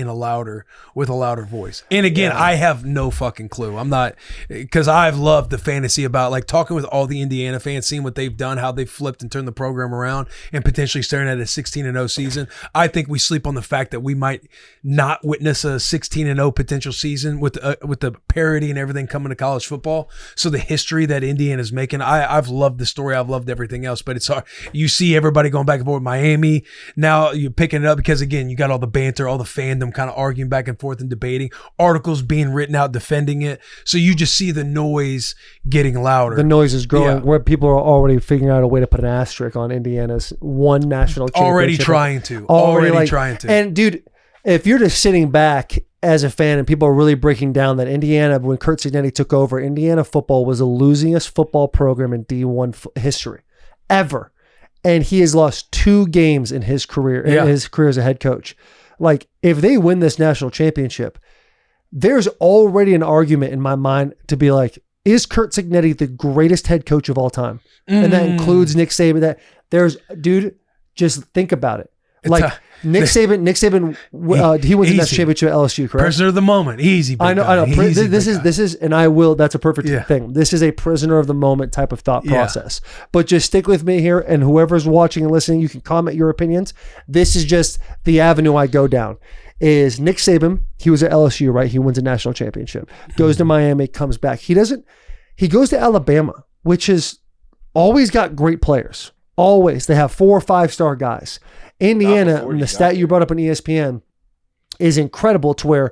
with a louder voice. And again, I have no fucking clue. I'm not, because I've loved the fantasy about like talking with all the Indiana fans, seeing what they've done, how they've flipped and turned the program around, and potentially staring at a 16-0 season. I think we sleep on the fact that we might not witness a 16-0 potential season with the parity and everything coming to college football. So the history that Indiana's making, I've loved the story. I've loved everything else, but it's hard. You see everybody going back and forth with Miami. Now you're picking it up because, again, you got all the banter, all the fandom kind of arguing back and forth and debating, articles being written out defending it. So you just see the noise getting louder. The noise is growing, where people are already figuring out a way to put an asterisk on Indiana's one national championship. Already trying to. And, dude, if you're just sitting back as a fan and people are really breaking down that Indiana, when Curt Cignetti took over, Indiana football was the losingest football program in D1 history ever. And he has lost 2 games in his career, as a head coach. Like, if they win this national championship, there's already an argument in my mind to be like, is Curt Cignetti the greatest head coach of all time? And that includes Nick Saban. Dude, just think about it. Nick Saban, he wins the national championship at LSU, correct? Prisoner of the moment, easy. I know. This is, and I will. That's a perfect thing. This is a prisoner of the moment type of thought process. But just stick with me here, and whoever's watching and listening, you can comment your opinions. This is just the avenue I go down. Is Nick Saban? He was at LSU, right? He wins a national championship, goes to Miami, comes back. He goes to Alabama, which has always got great players. Always, they have 4 or 5-star guys. Indiana, and the stat you brought up on ESPN, is incredible to where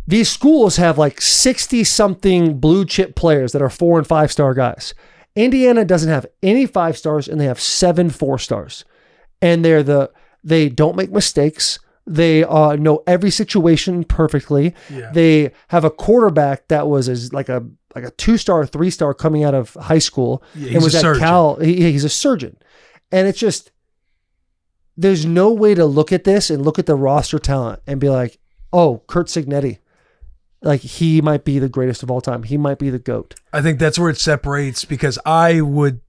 these schools have like 60-something blue chip players that are 4 and 5-star guys. Indiana doesn't have any 5 stars, and they have 7 4-stars. And they don't make mistakes. They know every situation perfectly. Yeah. They have a quarterback that was like a 2-star, 3-star coming out of high school, and was at Cal. He's a surgeon, and it's just, there's no way to look at this and look at the roster talent and be like, oh, Curt Cignetti, like, he might be the greatest of all time. He might be the GOAT. I think that's where it separates, because I would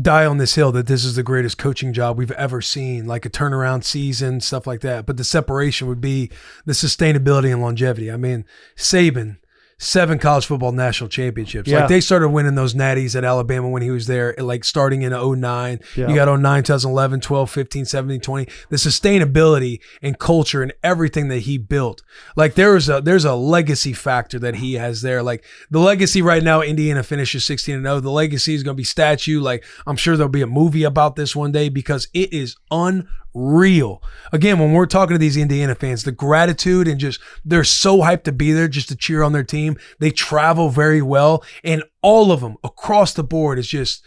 die on this hill that this is the greatest coaching job we've ever seen, like a turnaround season, stuff like that. But the separation would be the sustainability and longevity. I mean, Saban, 7 college football national championships. Yeah. Like, they started winning those natties at Alabama when he was there, like starting in 2009. Yeah. You got 2009, 2011, 12, 15, 17, 20. The sustainability and culture and everything that he built. Like, there's a legacy factor that he has there. Like, the legacy right now, Indiana finishes 16-0. The legacy is going to be statue. Like, I'm sure there'll be a movie about this one day, because it is unreal. Again, when we're talking to these Indiana fans, the gratitude and just, they're so hyped to be there just to cheer on their team. They travel very well, and all of them across the board is just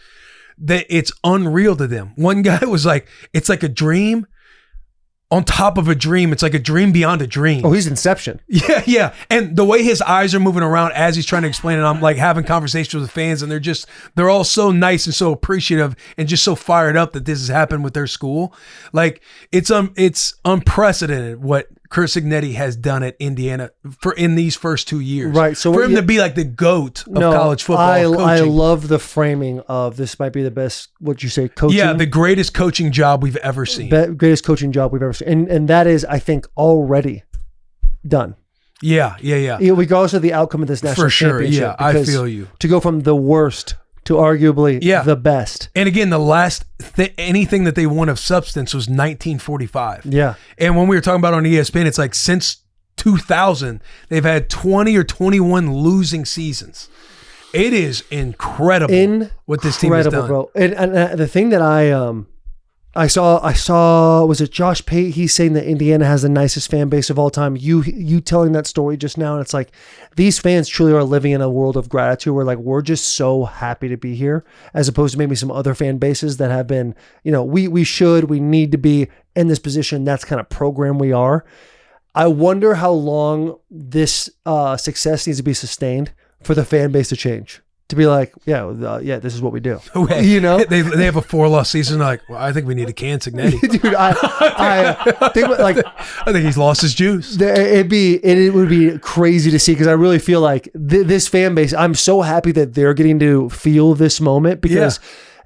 that it's unreal to them. One guy was like, it's like a dream on top of a dream. It's like a dream beyond a dream. Oh, he's Inception. Yeah. And the way his eyes are moving around as he's trying to explain it, I'm like having conversations with the fans, and they're all so nice and so appreciative and just so fired up that this has happened with their school. Like, it's unprecedented what Curt Cignetti has done at Indiana in these first 2 years. Right. So for him to be like the GOAT of college football. I love the framing of this might be the best, what'd you say, coaching? Yeah, the greatest coaching job we've ever seen. Greatest coaching job we've ever seen. And that is, I think, already done. Yeah. Regardless of the outcome of this national championship. Yeah, I feel you. To go from the worst to arguably the best. And again, the last anything that they won of substance was 1945. Yeah. And when we were talking about on ESPN, it's like since 2000, they've had 20 or 21 losing seasons. It is incredible what this team has done. Bro. And the thing that I saw, was it Josh Pate? He's saying that Indiana has the nicest fan base of all time. You telling that story just now, and it's like, these fans truly are living in a world of gratitude where like, we're just so happy to be here, as opposed to maybe some other fan bases that have been, we need to be in this position. That's kind of program we are. I wonder how long this success needs to be sustained for the fan base to change. To be like, this is what we do. They have a 4-loss season. Like, well, I think we need to can Signetti. Dude, I think he's lost his juice. It would be crazy to see, because I really feel like this fan base, I'm so happy that they're getting to feel this moment, because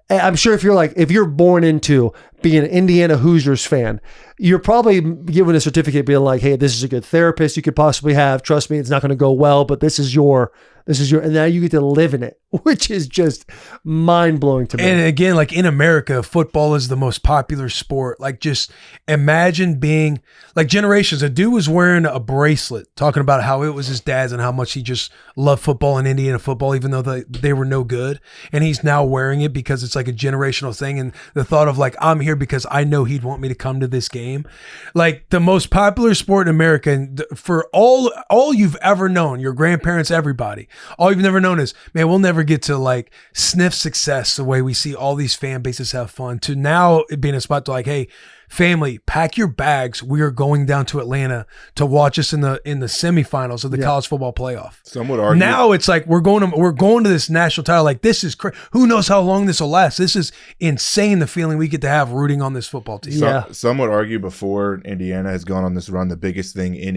I'm sure if you're born into being an Indiana Hoosiers fan, you're probably given a certificate being like, hey, this is a good therapist you could possibly have. Trust me, it's not going to go well, but this is your, and now you get to live in it, which is just mind blowing to me. And again, like in America, football is the most popular sport. Like, just imagine being like generations. A dude was wearing a bracelet talking about how it was his dad's and how much he just loved football and Indiana football, even though they were no good. And he's now wearing it because it's like a generational thing. And the thought of like, I'm here because I know he'd want me to come to this game. Like, the most popular sport in America, and for all you've ever known, your grandparents, everybody, all you've never known is, man, we'll never get to like sniff success the way we see all these fan bases have fun, to now it being a spot to like, hey, family, pack your bags. We are going down to Atlanta to watch us in the semifinals of the college football playoff. Some would argue now it's like we're going to this national title. Like, this is crazy. Who knows how long this will last? This is insane. The feeling we get to have rooting on this football team. Some would argue before Indiana has gone on this run, the biggest thing in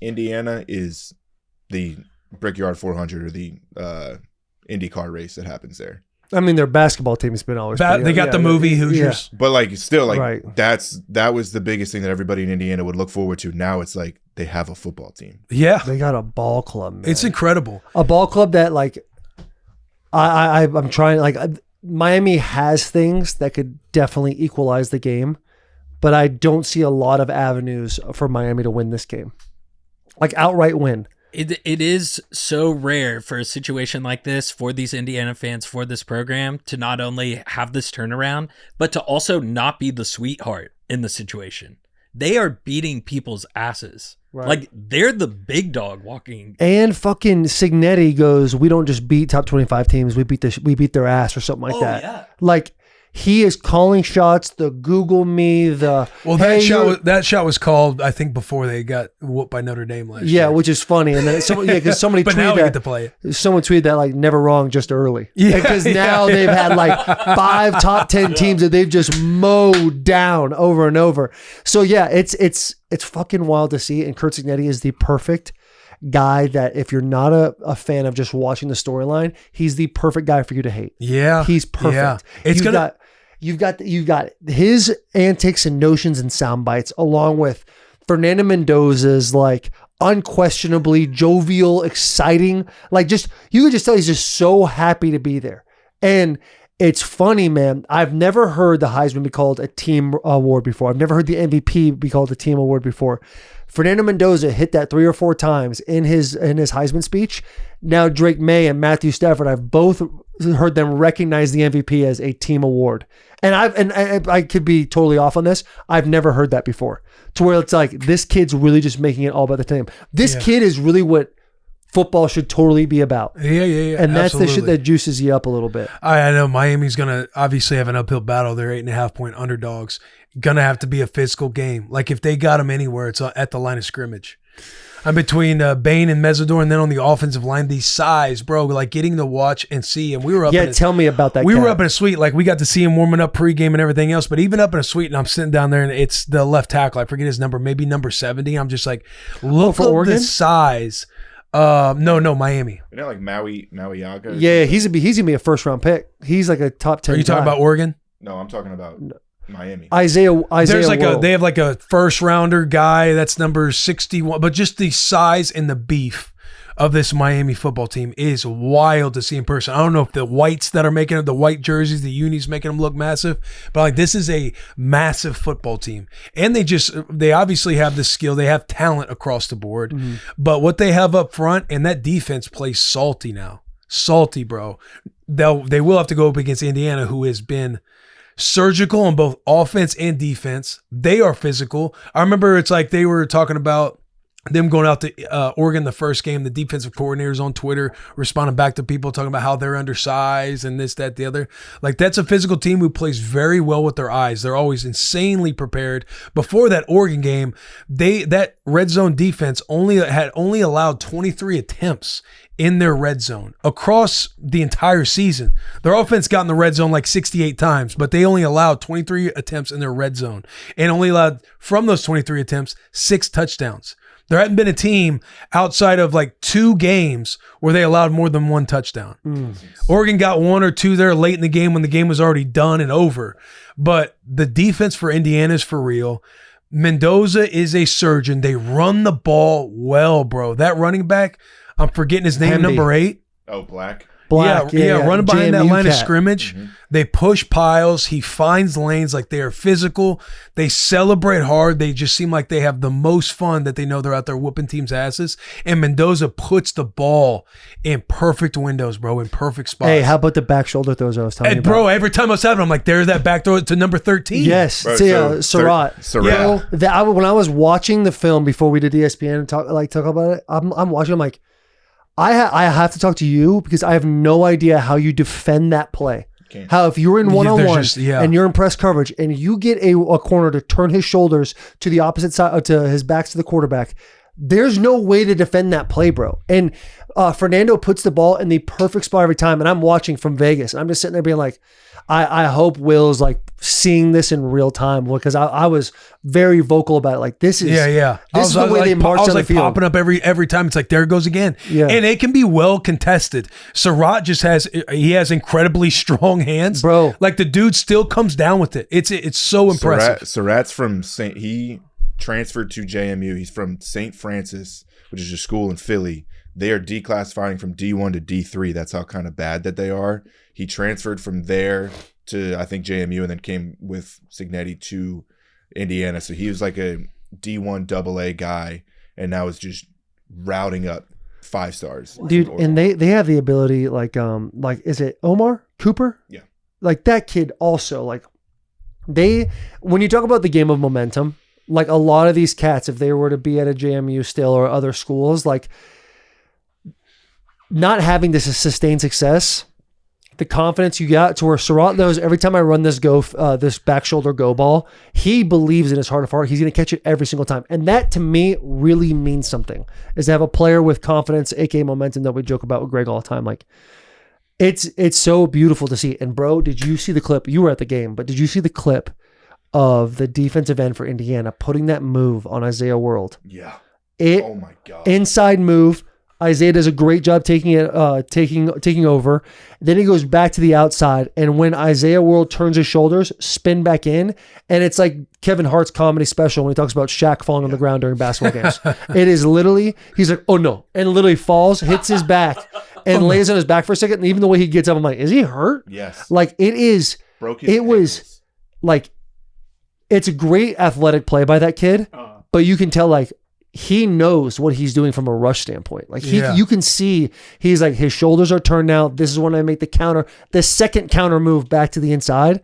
Indiana is the Brickyard 400 or the IndyCar race that happens there. I mean, their basketball team has been always. They got the movie Hoosiers, but like still, like right. that was the biggest thing that everybody in Indiana would look forward to. Now it's like they have a football team. Yeah, they got a ball club. Man. It's incredible. A ball club that like, I'm trying like Miami has things that could definitely equalize the game, but I don't see a lot of avenues for Miami to win this game, like outright win. It is so rare for a situation like this, for these Indiana fans, for this program, to not only have this turnaround, but to also not be the sweetheart in the situation. They are beating people's asses. Right. Like, they're the big dog walking. And fucking Signetti goes, we don't just beat top 25 teams, we beat their ass or something like that. Yeah. Like, he is calling shots. The Google me. That shot was called, I think, before they got whooped by Notre Dame last year. Yeah, which is funny. And then because somebody but tweeted now we that. Get to play it. Someone tweeted that like never wrong, just early. Yeah, because now they've had like 5 top 10 teams that they've just mowed down over and over. So yeah, it's fucking wild to see. And Curt Cignetti is the perfect guy that if you're not a fan of just watching the storyline, he's the perfect guy for you to hate. Yeah, he's perfect. Yeah. You've got his antics and notions and sound bites, along with Fernando Mendoza's like unquestionably jovial, exciting, like just you could just tell he's just so happy to be there. And it's funny, man. I've never heard the Heisman be called a team award before. I've never heard the MVP be called a team award before. Fernando Mendoza hit that 3 or 4 times in his Heisman speech. Now Drake May and Matthew Stafford, I've both heard them recognize the MVP as a team award. And I could be totally off on this. I've never heard that before. To where it's like, this kid's really just making it all about the team. This kid is really what football should totally be about. Yeah. And that's the shit that juices you up a little bit. I know Miami's going to obviously have an uphill battle. They're 8.5 point underdogs. Going to have to be a physical game. Like, if they got them anywhere, it's at the line of scrimmage. I'm between Bain and Mesidor, and then on the offensive line, these size, bro, like getting to watch and see. And we were up. Tell me about that. We were up in a suite, like we got to see him warming up pregame and everything else. But even up in a suite, and I'm sitting down there, and it's the left tackle. I forget his number, maybe number 70. I'm just like, look at the size. No, Miami. Isn't that like Maui Yaga? Yeah, he's gonna be a first round pick. He's like a top 10. Are you talking about Oregon? No, I'm talking about Miami. Isaiah. There's like World. They have like a first rounder guy that's number 61, but just the size and the beef of this Miami football team is wild to see in person. I don't know if the whites that are making it, the white jerseys, the unis making them look massive, but like this is a massive football team. And they obviously have the skill. They have talent across the board, but what they have up front and that defense plays salty now. Salty, bro. They will have to go up against Indiana, who has been surgical on both offense and defense. They are physical. I remember it's like they were talking about them going out to Oregon the first game. The defensive coordinators on Twitter responding back to people talking about how they're undersized and this, that, the other. Like, that's a physical team who plays very well with their eyes. They're always insanely prepared. Before that Oregon game, that red zone defense only allowed 23 attempts in their red zone across the entire season. Their offense got in the red zone like 68 times, but they only allowed 23 attempts in their red zone and only allowed, from those 23 attempts, 6 touchdowns. There hadn't been a team outside of like 2 games where they allowed more than 1 touchdown. Oregon got 1 or 2 there late in the game when the game was already done and over. But the defense for Indiana is for real. Mendoza is a surgeon. They run the ball well, bro. That running back, I'm forgetting his name, Hamby. number 8. Oh, Black. Running behind that JMU line of cat. scrimmage. They push piles. He finds lanes. Like, they are physical. They celebrate hard. They just seem like they have the most fun that they know they're out there whooping teams' asses. And Mendoza puts the ball in perfect windows, bro, in perfect spots. Hey, how about the back shoulder throws I was telling you about? Bro, every time I was having, I'm like, there's that back throw to number 13. Yes. Bro, Surratt. Surratt. Yeah. When I was watching the film before we did ESPN and talk about it, I'm watching. I'm like, I have to talk to you because I have no idea how you defend that play. Can't. How if you're in one-on-one yeah. and you're in press coverage and you get a corner to turn his shoulders to the opposite side, to his back to the quarterback, there's no way to defend that play, bro. And Fernando puts the ball in the perfect spot every time. And I'm watching from Vegas. And I'm just sitting there being like, I hope Will's like seeing this in real time because I was very vocal about it. Like, this is This is the way they march on the field. Popping up every time. It's like, there it goes again. Yeah. And it can be well contested. Surratt just has incredibly strong hands, Bro. Like, the dude still comes down with it. It's so impressive. Surratt's from he transferred to JMU. He's from St. Francis, which is a school in Philly. They are declassifying from D1 to D3. That's how kind of bad that they are. He transferred from there to, I think, JMU and then came with Signetti to Indiana. So he was like a D1 AA guy and now is just routing up 5 stars. Dude, and they have the ability, like is it Omar Cooper? Yeah. Like, that kid also, like, when you talk about the game of momentum, like, a lot of these cats, if they were to be at a JMU still or other schools, like, not having this sustained success, the confidence you got to where Surratt knows every time I run this back shoulder go ball, he believes in his heart of heart he's going to catch it every single time. And that to me really means something, is to have a player with confidence, aka momentum, that we joke about with Greg all the time. Like, it's so beautiful to see. And bro, did you see the clip? You were at the game, but did you see the clip of the defensive end for Indiana putting that move on Isaiah World? Yeah. Oh my God. Inside move. Isaiah does a great job taking over. Then he goes back to the outside, and when Isaiah World turns his shoulders, spin back in, and it's like Kevin Hart's comedy special when he talks about Shaq falling on the ground during basketball games. It is literally, he's like, oh no, and literally falls, hits his back, and lays on his back for a second. And even the way he gets up, I'm like, is he hurt? Yes. Like, it is. Broke his was like, it's a great athletic play by that kid, but you can tell, like, he knows what he's doing from a rush standpoint. Like, you can see he's like, his shoulders are turned now. This is when I make the second counter move back to the inside.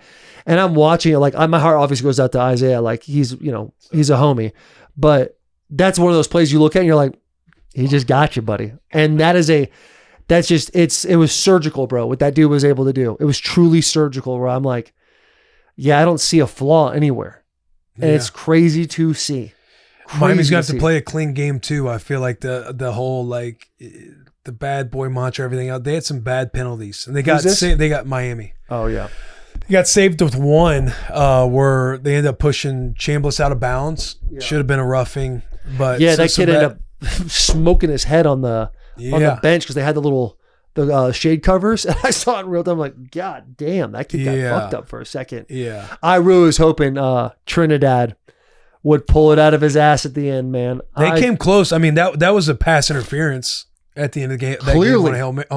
And I'm watching it, like, my heart obviously goes out to Isaiah. Like, he's a homie, but that's one of those plays you look at and you're like, he just got you, buddy. And it was surgical, bro, what that dude was able to do. It was truly surgical, where I'm like, yeah, I don't see a flaw anywhere. And it's crazy to see. Miami's going to have to play a clean game too. I feel like the whole, like, the bad boy mantra, everything else. They had some bad penalties, and they got Miami. Oh yeah, they got saved with one where they ended up pushing Chambliss out of bounds. Yeah. Should have been a roughing, but that kid ended up smoking his head on the bench because they had the shade covers. And I saw it in real time. I'm like, God damn, that kid got fucked up for a second. Yeah, I really was hoping Trinidad would pull it out of his ass at the end, man. They came close. I mean, that was a pass interference at the end of the game. Clearly,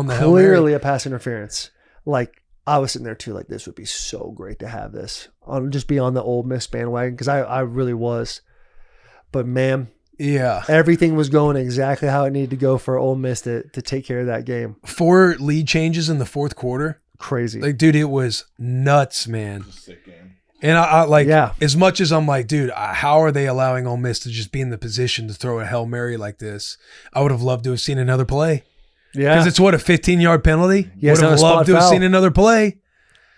clearly a pass interference. Like, I was sitting there too, like, this would be so great to have this on, just be on the Ole Miss bandwagon, because I really was. But man, everything was going exactly how it needed to go for Ole Miss to take care of that game. 4 lead changes in the fourth quarter. crazy. Like, dude, it was nuts, man. It's a sick game. And I like, Yeah. as much as I'm like, dude, how are they allowing Ole Miss to just be in the position to throw a Hail Mary like this? I would have loved to have seen another play. Yeah. Because it's what, a 15-yard penalty? Yeah, it's would not have a loved spot to have foul. seen another play.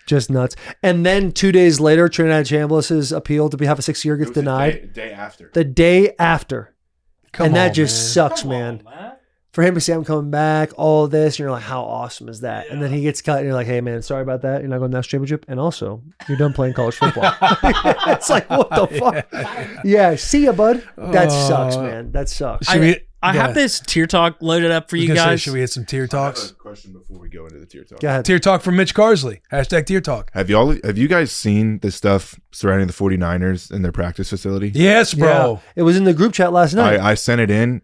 Just nuts. And then 2 days later, Trinidad Chambliss's appeal to have a 6-year It gets was the denied. day after. The day after. Come and that on, just man. sucks, man. For him to say I'm coming back, all of this, and you're like, how awesome is that? And then he gets cut, and you're like, hey, man, sorry about that. You're not going to the national championship. And also, you're done playing college football. It's like, what the fuck? Yeah, see ya, bud. That sucks, man. That sucks. I have this tier talk loaded up for you guys. Should we hit some tier I have talks? a question before we go into the tier talk. Go ahead. Tier talk from Mitch Carsley. Hashtag tier talk. Have you guys seen the stuff surrounding the 49ers in their practice facility? Yes, bro. Yeah. It was in the group chat last night. I sent it in.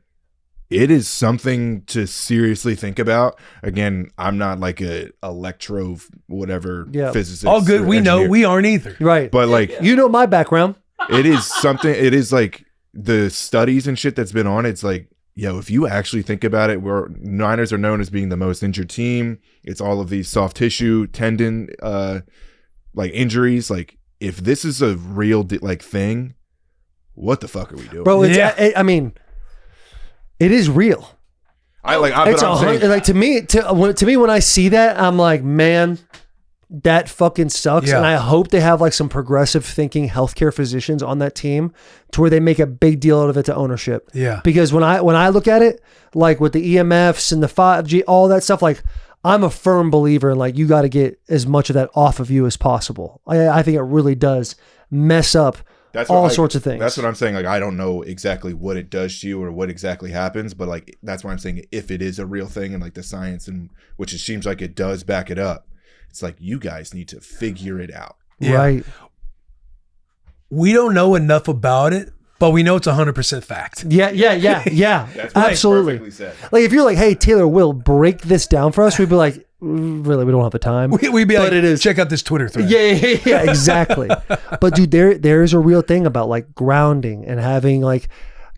It is something to seriously think about. Again, I'm not like a electro whatever physicist. All good. or We know. engineer. We aren't either. Right. But like You know my background. it is something. It is like the studies and shit that's been on. It's like, yo, if you actually think about it, where Niners are known as being the most injured team, it's all of these soft tissue, tendon, like injuries. Like, if this is a real thing, what the fuck are we doing? Bro, it's, Yeah. I mean, it is real. It's like to me when I see that, I'm like, man, that fucking sucks. Yeah. And I hope they have like some progressive thinking healthcare physicians on that team to where they make a big deal out of it to ownership. Yeah. Because when I look at it, like with the EMFs and the 5G, all that stuff, like I'm a firm believer in like you got to get as much of that off of you as possible. I think it really does mess up all sorts of things. That's what I'm saying. Like, I don't know exactly what it does to you or what exactly happens, but like that's why I'm saying if it is a real thing and like the science and which it seems like it does back it up, it's like you guys need to figure it out. Yeah. Right. We don't know enough about it, but we know it's 100% fact. Yeah. That's Absolutely. perfectly said. Like if you're like, hey, Taylor, will break this down for us, we'd be like, really, we don't have the time. We'd be But like, it is. check out this Twitter thread. Yeah, exactly. But dude, there is a real thing about like grounding and having like,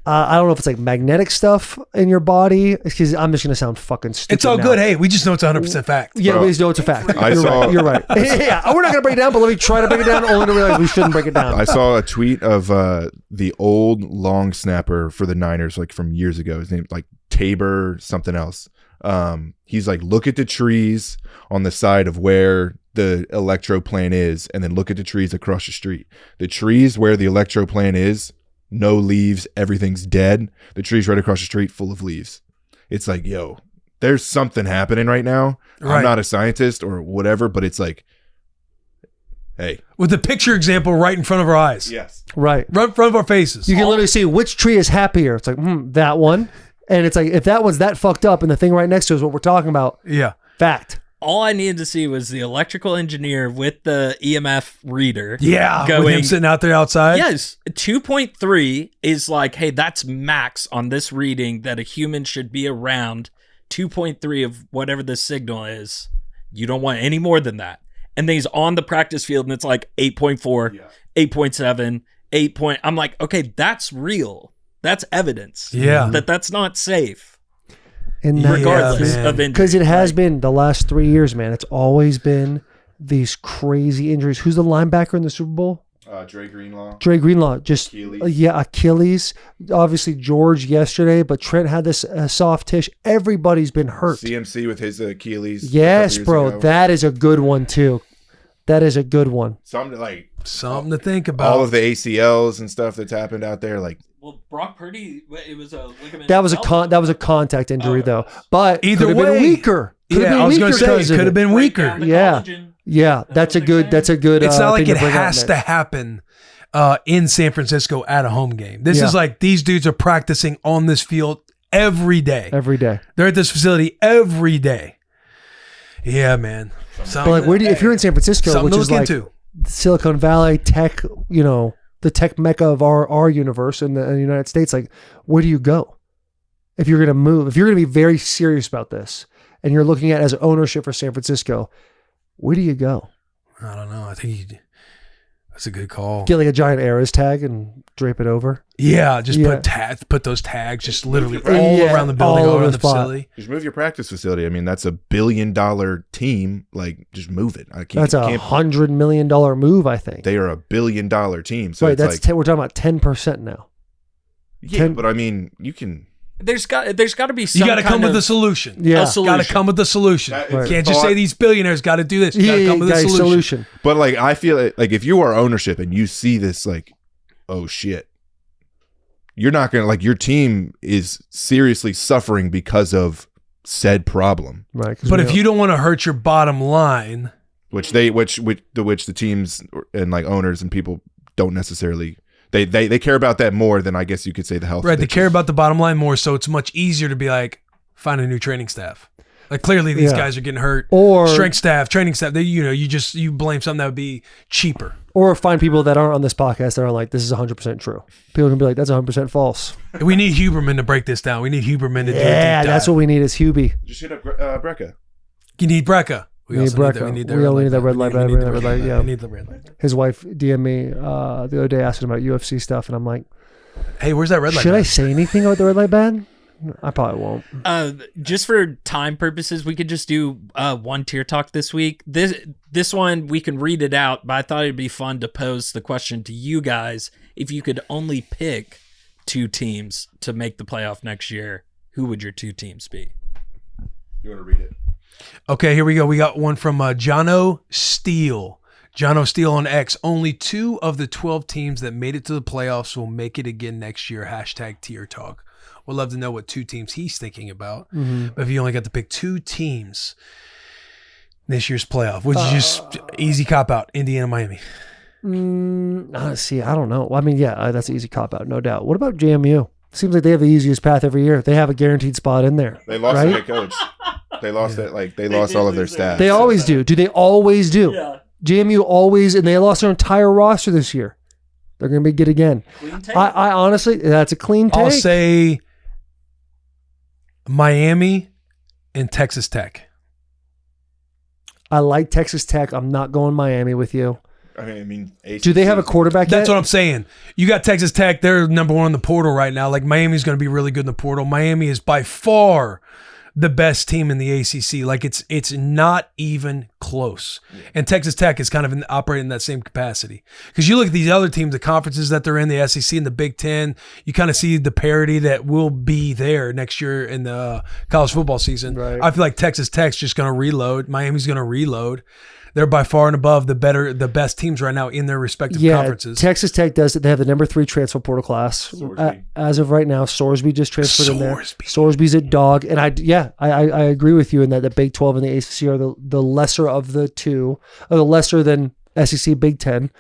I don't know if it's like magnetic stuff in your body. Because I'm just gonna sound fucking stupid. It's all now. good. Hey, we just know it's 100% fact. Yeah, Bro, we just know it's a fact. I You're saw- right. You're right. Yeah, we're not gonna break it down, but let me try to break it down. Only to realize we shouldn't break it down. I saw a tweet of the old long snapper for the Niners, like from years ago. His name like Tabor something else. He's like, look at the trees on the side of where the electro plant is, and then look at the trees across the street. The trees where the electro plant is, no leaves, everything's dead. The trees right across the street, full of leaves. It's like, yo, there's something happening right now. Right. I'm not a scientist or whatever, but it's like, hey. With the picture example right in front of our eyes. Yes. Right. Right in front of our faces. You can literally see which tree is happier. It's like, that one. And it's like, if that one's that fucked up and the thing right next to it is what we're talking about, Yeah. fact. All I needed to see was the electrical engineer with the EMF reader. Yeah. With Going, him sitting out there outside. yes, 2.3 is like, hey, that's max on this reading that a human should be around. 2.3 of whatever the signal is. You don't want any more than that. And then he's on the practice field and it's like 8.4, 8.7, 8. I'm like, okay, that's real. That's evidence. Yeah. That's not safe. And that, Regardless man. of injury. because it has Like, been the last 3 years, man. It's always been these crazy injuries. Who's the linebacker in the Super Bowl? Dre Greenlaw. Dre Greenlaw. Just Achilles. Achilles. Obviously George yesterday, but Trent had this soft tissue. Everybody's been hurt. CMC with his Achilles. a Yes, couple years bro. ago. That is a good one too. That is a good one. Something like Something to think about. all of the ACLs and stuff that's happened out there. Like, well, Brock Purdy, it was a ligament. That was a contact injury though. But Either could have been way. weaker. Could have Yeah, been I was going weaker to say, because it of could have been weaker. Yeah. Yeah, that's a good. That's a good. It's not like thing it to bring up, has Nick. to happen in San Francisco at a home game. This Yeah. is like these dudes are practicing on this field every day. They're at this facility every day. Yeah, man. But like, where do you, if you're in San Francisco, Something which to is look like into. Silicon Valley tech, the tech mecca of our universe in the United States, like, where do you go if you're going to move? If you're going to be very serious about this, and you're looking at it as ownership for San Francisco, where do you go? I don't know. I think That's a good call. Get like a giant Eras tag and drape it over. Yeah, just Yeah. put those tags just literally Yeah, all around the building, all all over around the the spot. facility. Just move your practice facility. I mean, that's $1 billion team. Like, just move it. I can't. That's a $100 million move, I think. They are $1 billion team. So Right, it's that's like, we're talking about 10% now. yeah, 10 but I mean, you can. There's got to be some You got to kind come with of a solution. Yeah. a solution. Got to come with a solution. That- Right. Can't just say these billionaires got to do this. You got to come with a guys, solution. But like, I feel like if you are ownership and you see this, like, oh shit, you're not gonna like your team is seriously suffering because of said problem, Right. 'cause But we if know- you don't want to hurt your bottom line, which the teams and like owners and people don't necessarily. They care about that more than I guess you could say the health. right? of They the care team. about the bottom line more, so it's much easier to be like, find a new training staff. Like clearly these Yeah. guys are getting hurt. or Strength staff, training staff. They, you blame something that would be cheaper. or find people that aren't on this podcast that are like, this is 100% true. People can be like, that's 100% false. We need Huberman to break this down. We need Huberman to do a Yeah, deep that's dive. what we need is Hubie. Just hit up Brecca. You need Brecca. We need also Brecca. that. We only need that red light band, We need red the light, yeah. We need the red light. His wife DM'd me the other day asking about UFC stuff, and I'm like, Hey, where's that red light? should I band? say anything about the red light band? I probably won't. Just for time purposes, we could just do one tier talk this week. This one we can read it out, but I thought it'd be fun to pose the question to you guys: if you could only pick 2 teams to make the playoff next year, who would your 2 teams be? You want to read it? Okay, here we go. We got one from Jono Steele. Jono Steele on X. Only 2 of the 12 teams that made it to the playoffs will make it again next year. Hashtag tier talk. We'd love to know what 2 teams he's thinking about. But if you only got to pick 2 teams this year's playoff, which is just easy cop out, Indiana, Miami. See, I don't know. I mean, yeah, that's an easy cop out, no doubt. What about JMU? Seems like they have the easiest path every year. They have a guaranteed spot in there. They lost right? their head coach. They lost it. Like they lost all of their staff. They always do. Do they always do? Yeah. JMU always, and they lost their entire roster this year. They're going to be good again. Clean take? I honestly, that's a clean take. I'll say Miami and Texas Tech. I like Texas Tech. I'm not going Miami with you. I mean, Do they have a quarterback That's yet? what I'm saying. You got Texas Tech. They're number 1 in the portal right now. Like Miami's going to be really good in the portal. Miami is by far the best team in the ACC. Like it's not even close. And Texas Tech is kind of operating in that same capacity. Because you look at these other teams, the conferences that they're in, the SEC and the Big Ten, you kind of see the parity that will be there next year in the college football season. Right. I feel like Texas Tech's just going to reload. Miami's going to reload. They're by far and above the best teams right now in their respective conferences. Texas Tech does it. They have the number 3 transfer portal class. Sorsby. As of right now, Sorsby just transferred in there. Sorsby. Sorsby's a dog. And I agree with you in that the Big 12 and the ACC are the lesser of the 2, or the lesser than SEC Big 10.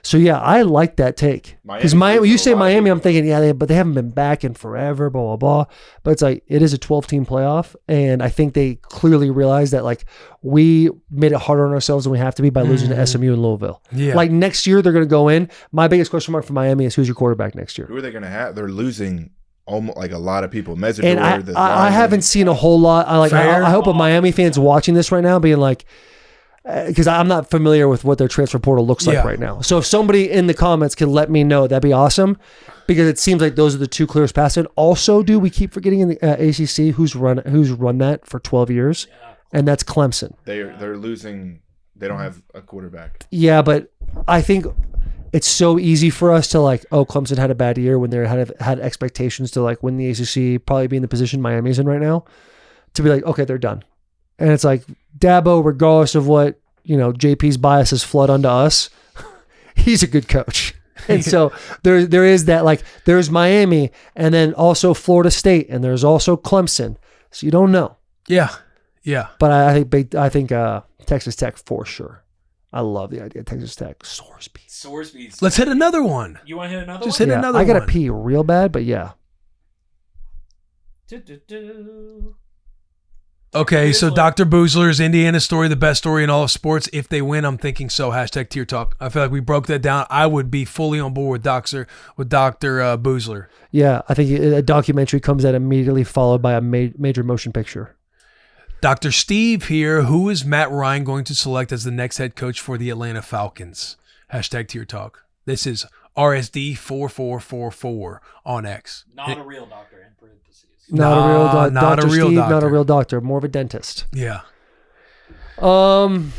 So yeah, I like that take. Because Miami when you is a say lot Miami, of I'm thinking, but they haven't been back in forever, blah, blah, blah. But it's like, it is a 12-team playoff. And I think they clearly realize that like we made it harder on ourselves than we have to be by losing to SMU and Louisville. Yeah. Like next year, they're going to go in. My biggest question mark for Miami is who's your quarterback next year? Who are they going to have? They're losing almost like a lot of people. And Mesidor, I haven't seen a whole lot. I hope a Miami fan's watching this right now being like, because I'm not familiar with what their transfer portal looks like Yeah. right now. So if somebody in the comments can let me know, that'd be awesome. Because it seems like those are the 2 clearest paths. And also, we keep forgetting in the ACC who's run that for 12 years, and that's Clemson. They're losing. They don't have a quarterback. Yeah, but I think it's so easy for us to like, oh, Clemson had a bad year when they had expectations to like win the ACC, probably be in the position Miami's in right now, to be like, okay, they're done. And it's like Dabo, regardless of what, JP's biases flood onto us, he's a good coach. And so there is that, like, there's Miami and then also Florida State and there's also Clemson. So you don't know. Yeah. Yeah. But I think Texas Tech for sure. I love the idea of Texas Tech. Sorsby's. Let's hit another one. You want to hit another Just one? hit Yeah, another I gotta one. pee real bad, but yeah. Okay, so Dr. Boozler's Indiana story, the best story in all of sports. If they win, I'm thinking so. Hashtag Tier Talk. I feel like we broke that down. I would be fully on board with Dr. Boozler. Yeah, I think a documentary comes out immediately followed by a major motion picture. Dr. Steve here. Who is Matt Ryan going to select as the next head coach for the Atlanta Falcons? Hashtag TierTalk. This is RSD4444 on X. Not a real doctor in parentheses. Not a real doctor. Not a real doctor. Not a real doctor. More of a dentist. Yeah. Um,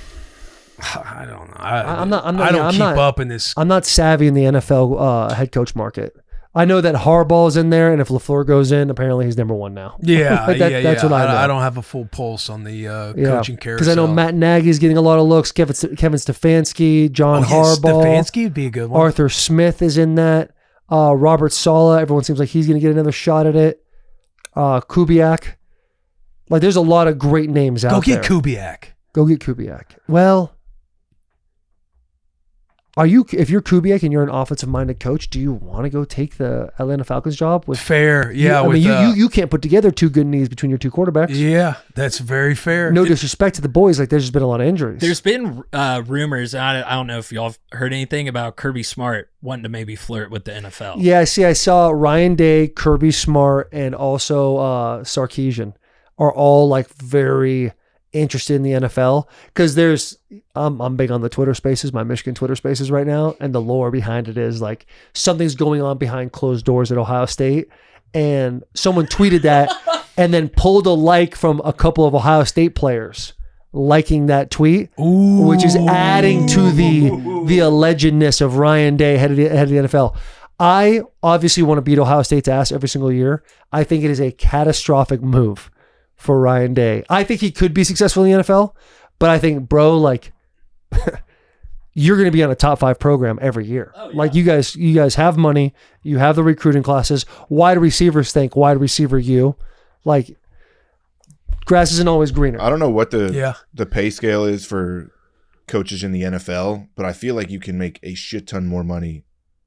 I don't know. I'm not. I don't keep up in this. I'm not savvy in the NFL head coach market. I know that Harbaugh's in there, and if LaFleur goes in, apparently he's number one now. Yeah, That's what I know. I don't have a full pulse on the coaching carousel. Because I know Matt Nagy's getting a lot of looks. Kevin Stefanski, John Harbaugh. Stefanski would be a good one. Arthur Smith is in that. Robert Saleh. Everyone seems like he's going to get another shot at it. Kubiak. Like, there's a lot of great names out there. Go get Kubiak. Well, if you're Kubiak and you're an offensive-minded coach, do you want to go take the Atlanta Falcons job? Fair, yeah. You can't put together two good knees between your two quarterbacks. Yeah, that's very fair. No disrespect to the boys, like there's just been a lot of injuries. There's been rumors. I don't know if y'all have heard anything about Kirby Smart wanting to maybe flirt with the NFL. Yeah, I saw Ryan Day, Kirby Smart, and also Sarkisian are all like very interested in the NFL because I'm big on the Twitter Spaces, my Michigan Twitter Spaces right now, and the lore behind it is like something's going on behind closed doors at Ohio State, and someone tweeted that and then pulled a like from a couple of Ohio State players liking that tweet, which is adding to the allegedness of Ryan Day head of the NFL. I obviously want to beat Ohio State's ass every single year. I think it is a catastrophic move for Ryan Day. I think he could be successful in the NFL, but I think, bro, like you're going to be on a top 5 program every year. Oh, yeah. Like you guys have money, you have the recruiting classes. Wide receivers think wide receiver you. Like grass isn't always greener. I don't know what the pay scale is for coaches in the NFL, but I feel like you can make a shit ton more money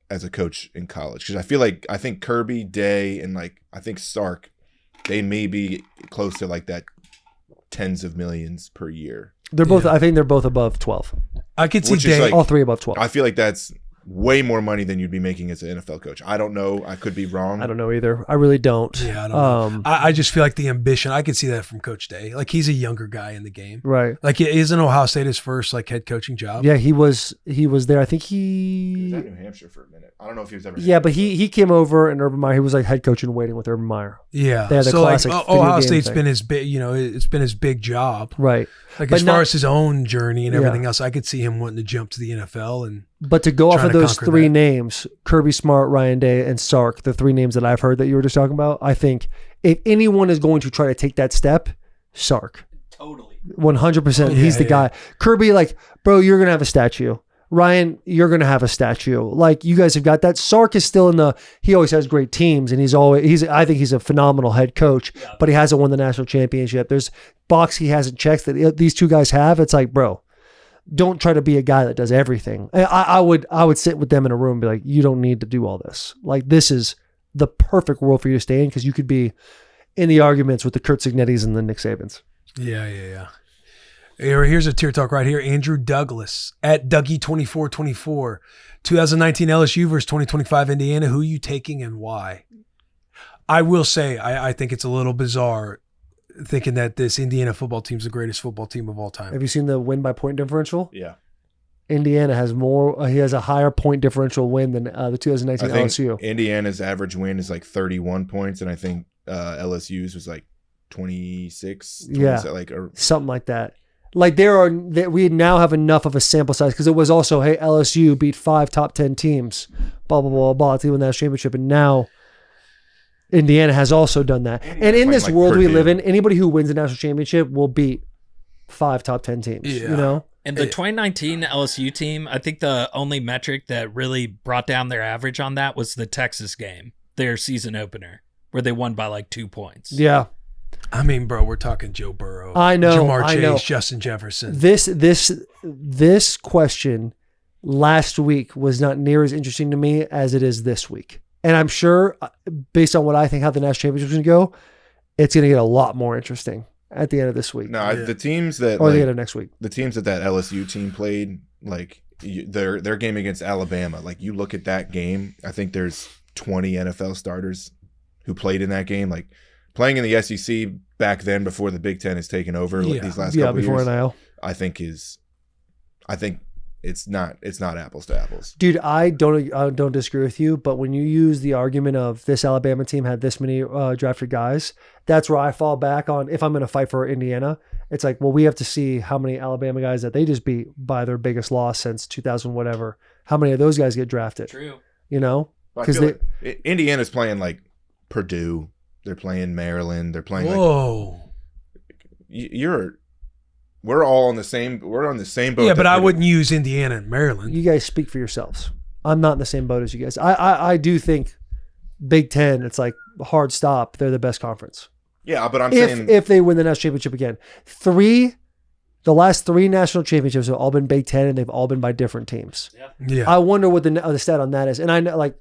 as a coach in college. Because I think Kirby, Day, and I think Sark, they may be close to like that tens of millions per year. They're both. I think they're both above 12. I could see Day, all three above 12. I feel like that's way more money than you'd be making as an NFL coach. I don't know. I could be wrong. I don't know either. I really don't. Yeah, I don't know. I just feel like the ambition, I could see that from Coach Day. Like he's a younger guy in the game. Right. Like isn't Ohio State his first head coaching job? Yeah, he was there. I think he was at New Hampshire for a minute. I don't know if he was ever. Yeah, but he came over and Urban Meyer, he was like head coach and waiting with Urban Meyer. Yeah. They had the classic Ohio State's been his big, it's been his big job. Right. Like as far as his own journey and everything else, I could see him wanting to jump to the NFL But to go off of those three names, Kirby Smart, Ryan Day, and Sark, the three names that I've heard that you were just talking about, I think if anyone is going to try to take that step, Sark. Totally. 100%. He's the guy. Kirby, bro, you're going to have a statue. Ryan, you're going to have a statue. Like, you guys have got that. Sark is still he always has great teams, and I think he's a phenomenal head coach, but he hasn't won the national championship. There's box he hasn't checked that these two guys have. It's like, bro, don't try to be a guy that does everything. I would sit with them in a room and be like, you don't need to do all this. Like, this is the perfect world for you to stay in because you could be in the arguments with the Kurt Signettis and the Nick Sabans. Yeah. Here's a tier talk right here. Andrew Douglas at Dougie2424. 2019 LSU versus 2025 Indiana. Who are you taking and why? I will say I think it's a little bizarre thinking that this Indiana football team is the greatest football team of all time. Have you seen the win by point differential? Yeah. Indiana has he has a higher point differential win than the 2019 LSU. Indiana's average win is 31 points, and I think LSU's was 26. Or something like that. We now have enough of a sample size because it was also, hey, LSU beat 5 top 10 teams, blah, blah, blah, blah, to win that championship. And now Indiana has also done that. And in this world we live in, anybody who wins a national championship will beat 5 top 10 teams, And the 2019 LSU team, I think the only metric that really brought down their average on that was the Texas game, their season opener, where they won by 2 points. Yeah. I mean, bro, we're talking Joe Burrow. I know. Jamar Chase, Justin Jefferson. This question last week was not near as interesting to me as it is this week. And I'm sure, based on what I think how the national championship is going to go, it's going to get a lot more interesting at the end of this week. No, the teams that or the end of next week. The teams that LSU team played, their game against Alabama. You look at that game. I think there's 20 NFL starters who played in that game. Playing in the SEC back then, before the Big Ten has taken over these last couple of years, before NIL, I think it's not apples to apples. Dude, I don't disagree with you, but when you use the argument of this Alabama team had this many drafted guys, that's where I fall back on. If I'm going to fight for Indiana, it's like, well, we have to see how many Alabama guys that they just beat by their biggest loss since 2000 whatever. How many of those guys get drafted? True. You know, because like Indiana's playing like Purdue, they're playing Maryland, they're playing. Whoa. Like, we're all on the same. We're on the same boat. Yeah, but I wouldn't use Indiana and Maryland. You guys speak for yourselves. I'm not in the same boat as you guys. I do think Big Ten, it's like a hard stop. They're the best conference. Yeah, but I'm saying if they win the national championship again, the last 3 national championships have all been Big Ten, and they've all been by different teams. Yeah. I wonder what the stat on that is, and I know like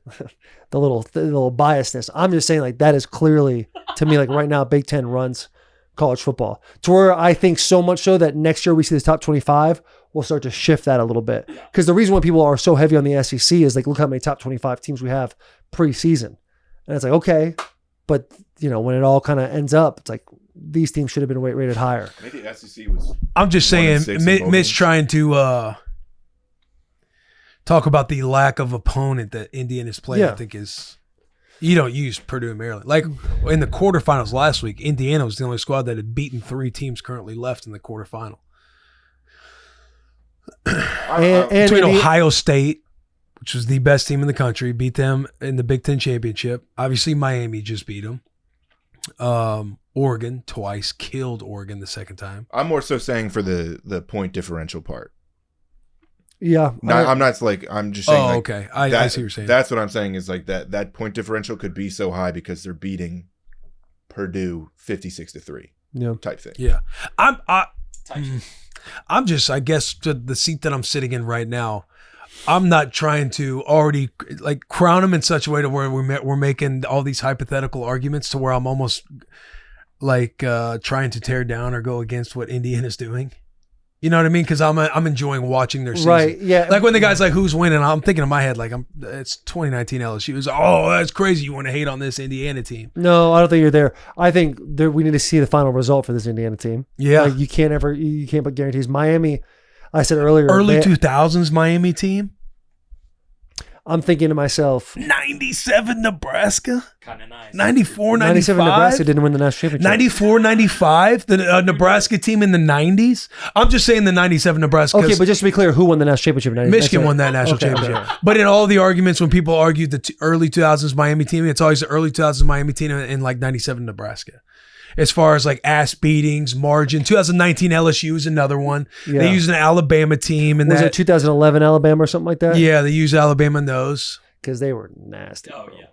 the little biasness. I'm just saying like that is clearly to me like right now Big Ten runs college football to where I think so much so that next year we see this top 25, we'll start to shift that a little bit. Because the reason why people are so heavy on the SEC is like, look how many top 25 teams we have preseason. And it's like, okay, but you know, when it all kind of ends up, it's like these teams should have been rated higher. maybe the SEC was. I'm just saying, Mitch trying to talk about the lack of opponent that Indiana's played, I think is, you don't use Purdue and Maryland. Like in the quarterfinals last week, Indiana was the only squad that had beaten 3 teams currently left in the quarterfinal. Between Ohio State, which was the best team in the country, beat them in the Big Ten championship. Obviously, Miami just beat them. Oregon twice, killed Oregon the second time. I'm more so saying for the point differential part. Yeah. I'm not like, I'm just saying. Oh, like, okay. I see what you're saying. That's what I'm saying is like that point differential could be so high because they're beating Purdue 56-3 type thing. Yeah. I'm just, I guess, to the seat that I'm sitting in right now, I'm not trying to already like crown them in such a way to where we're making all these hypothetical arguments to where I'm almost like trying to tear down or go against what Indiana's doing. You know what I mean? Because I'm enjoying watching their season. Right, yeah. Like when the guy's like, who's winning? I'm thinking in my head, like, it's 2019 LSU. It's, oh, that's crazy. You want to hate on this Indiana team. No, I don't think you're there. I think we need to see the final result for this Indiana team. Yeah. Like you can't put guarantees. Miami, I said earlier. Early 2000s Miami team. I'm thinking to myself. 97 Nebraska. Kind of nice. 94, 95. 97 Nebraska didn't win the national championship. 94, 95. The Nebraska team in the 90s. I'm just saying the 97 Nebraska. Okay, but just to be clear, who won the national championship? Michigan won that national championship. Okay. But in all the arguments when people argued the early 2000s Miami team, it's always the early 2000s Miami team in like 97 Nebraska. As far as like ass beatings, margin. 2019 LSU is another one. Yeah. They used an Alabama team. And was it 2011 Alabama or something like that? Yeah, they used Alabama in those. Because they were nasty. Oh, yeah.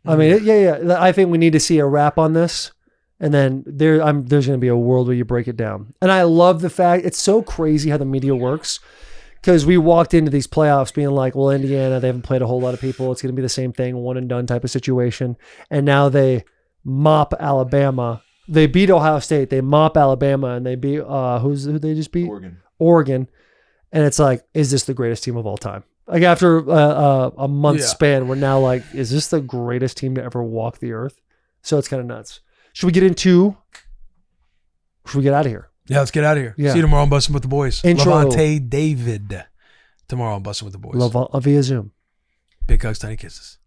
I mean, yeah. I think we need to see a wrap on this. And then there's going to be a world where you break it down. And I love the fact, it's so crazy how the media works. Because we walked into these playoffs being like, well, Indiana, they haven't played a whole lot of people. It's going to be the same thing, one and done type of situation. And now they mop Alabama. They beat Ohio State. They mop Alabama, and they beat who they just beat? Oregon. And it's like, is this the greatest team of all time? Like after a month span, we're now like, is this the greatest team to ever walk the earth? So it's kind of nuts. Should we get out of here? Yeah, let's get out of here. Yeah. See you tomorrow on Bussin' with the Boys. Intro. Levante David tomorrow on Bussin' with the Boys. Via Zoom. Big hugs, tiny kisses.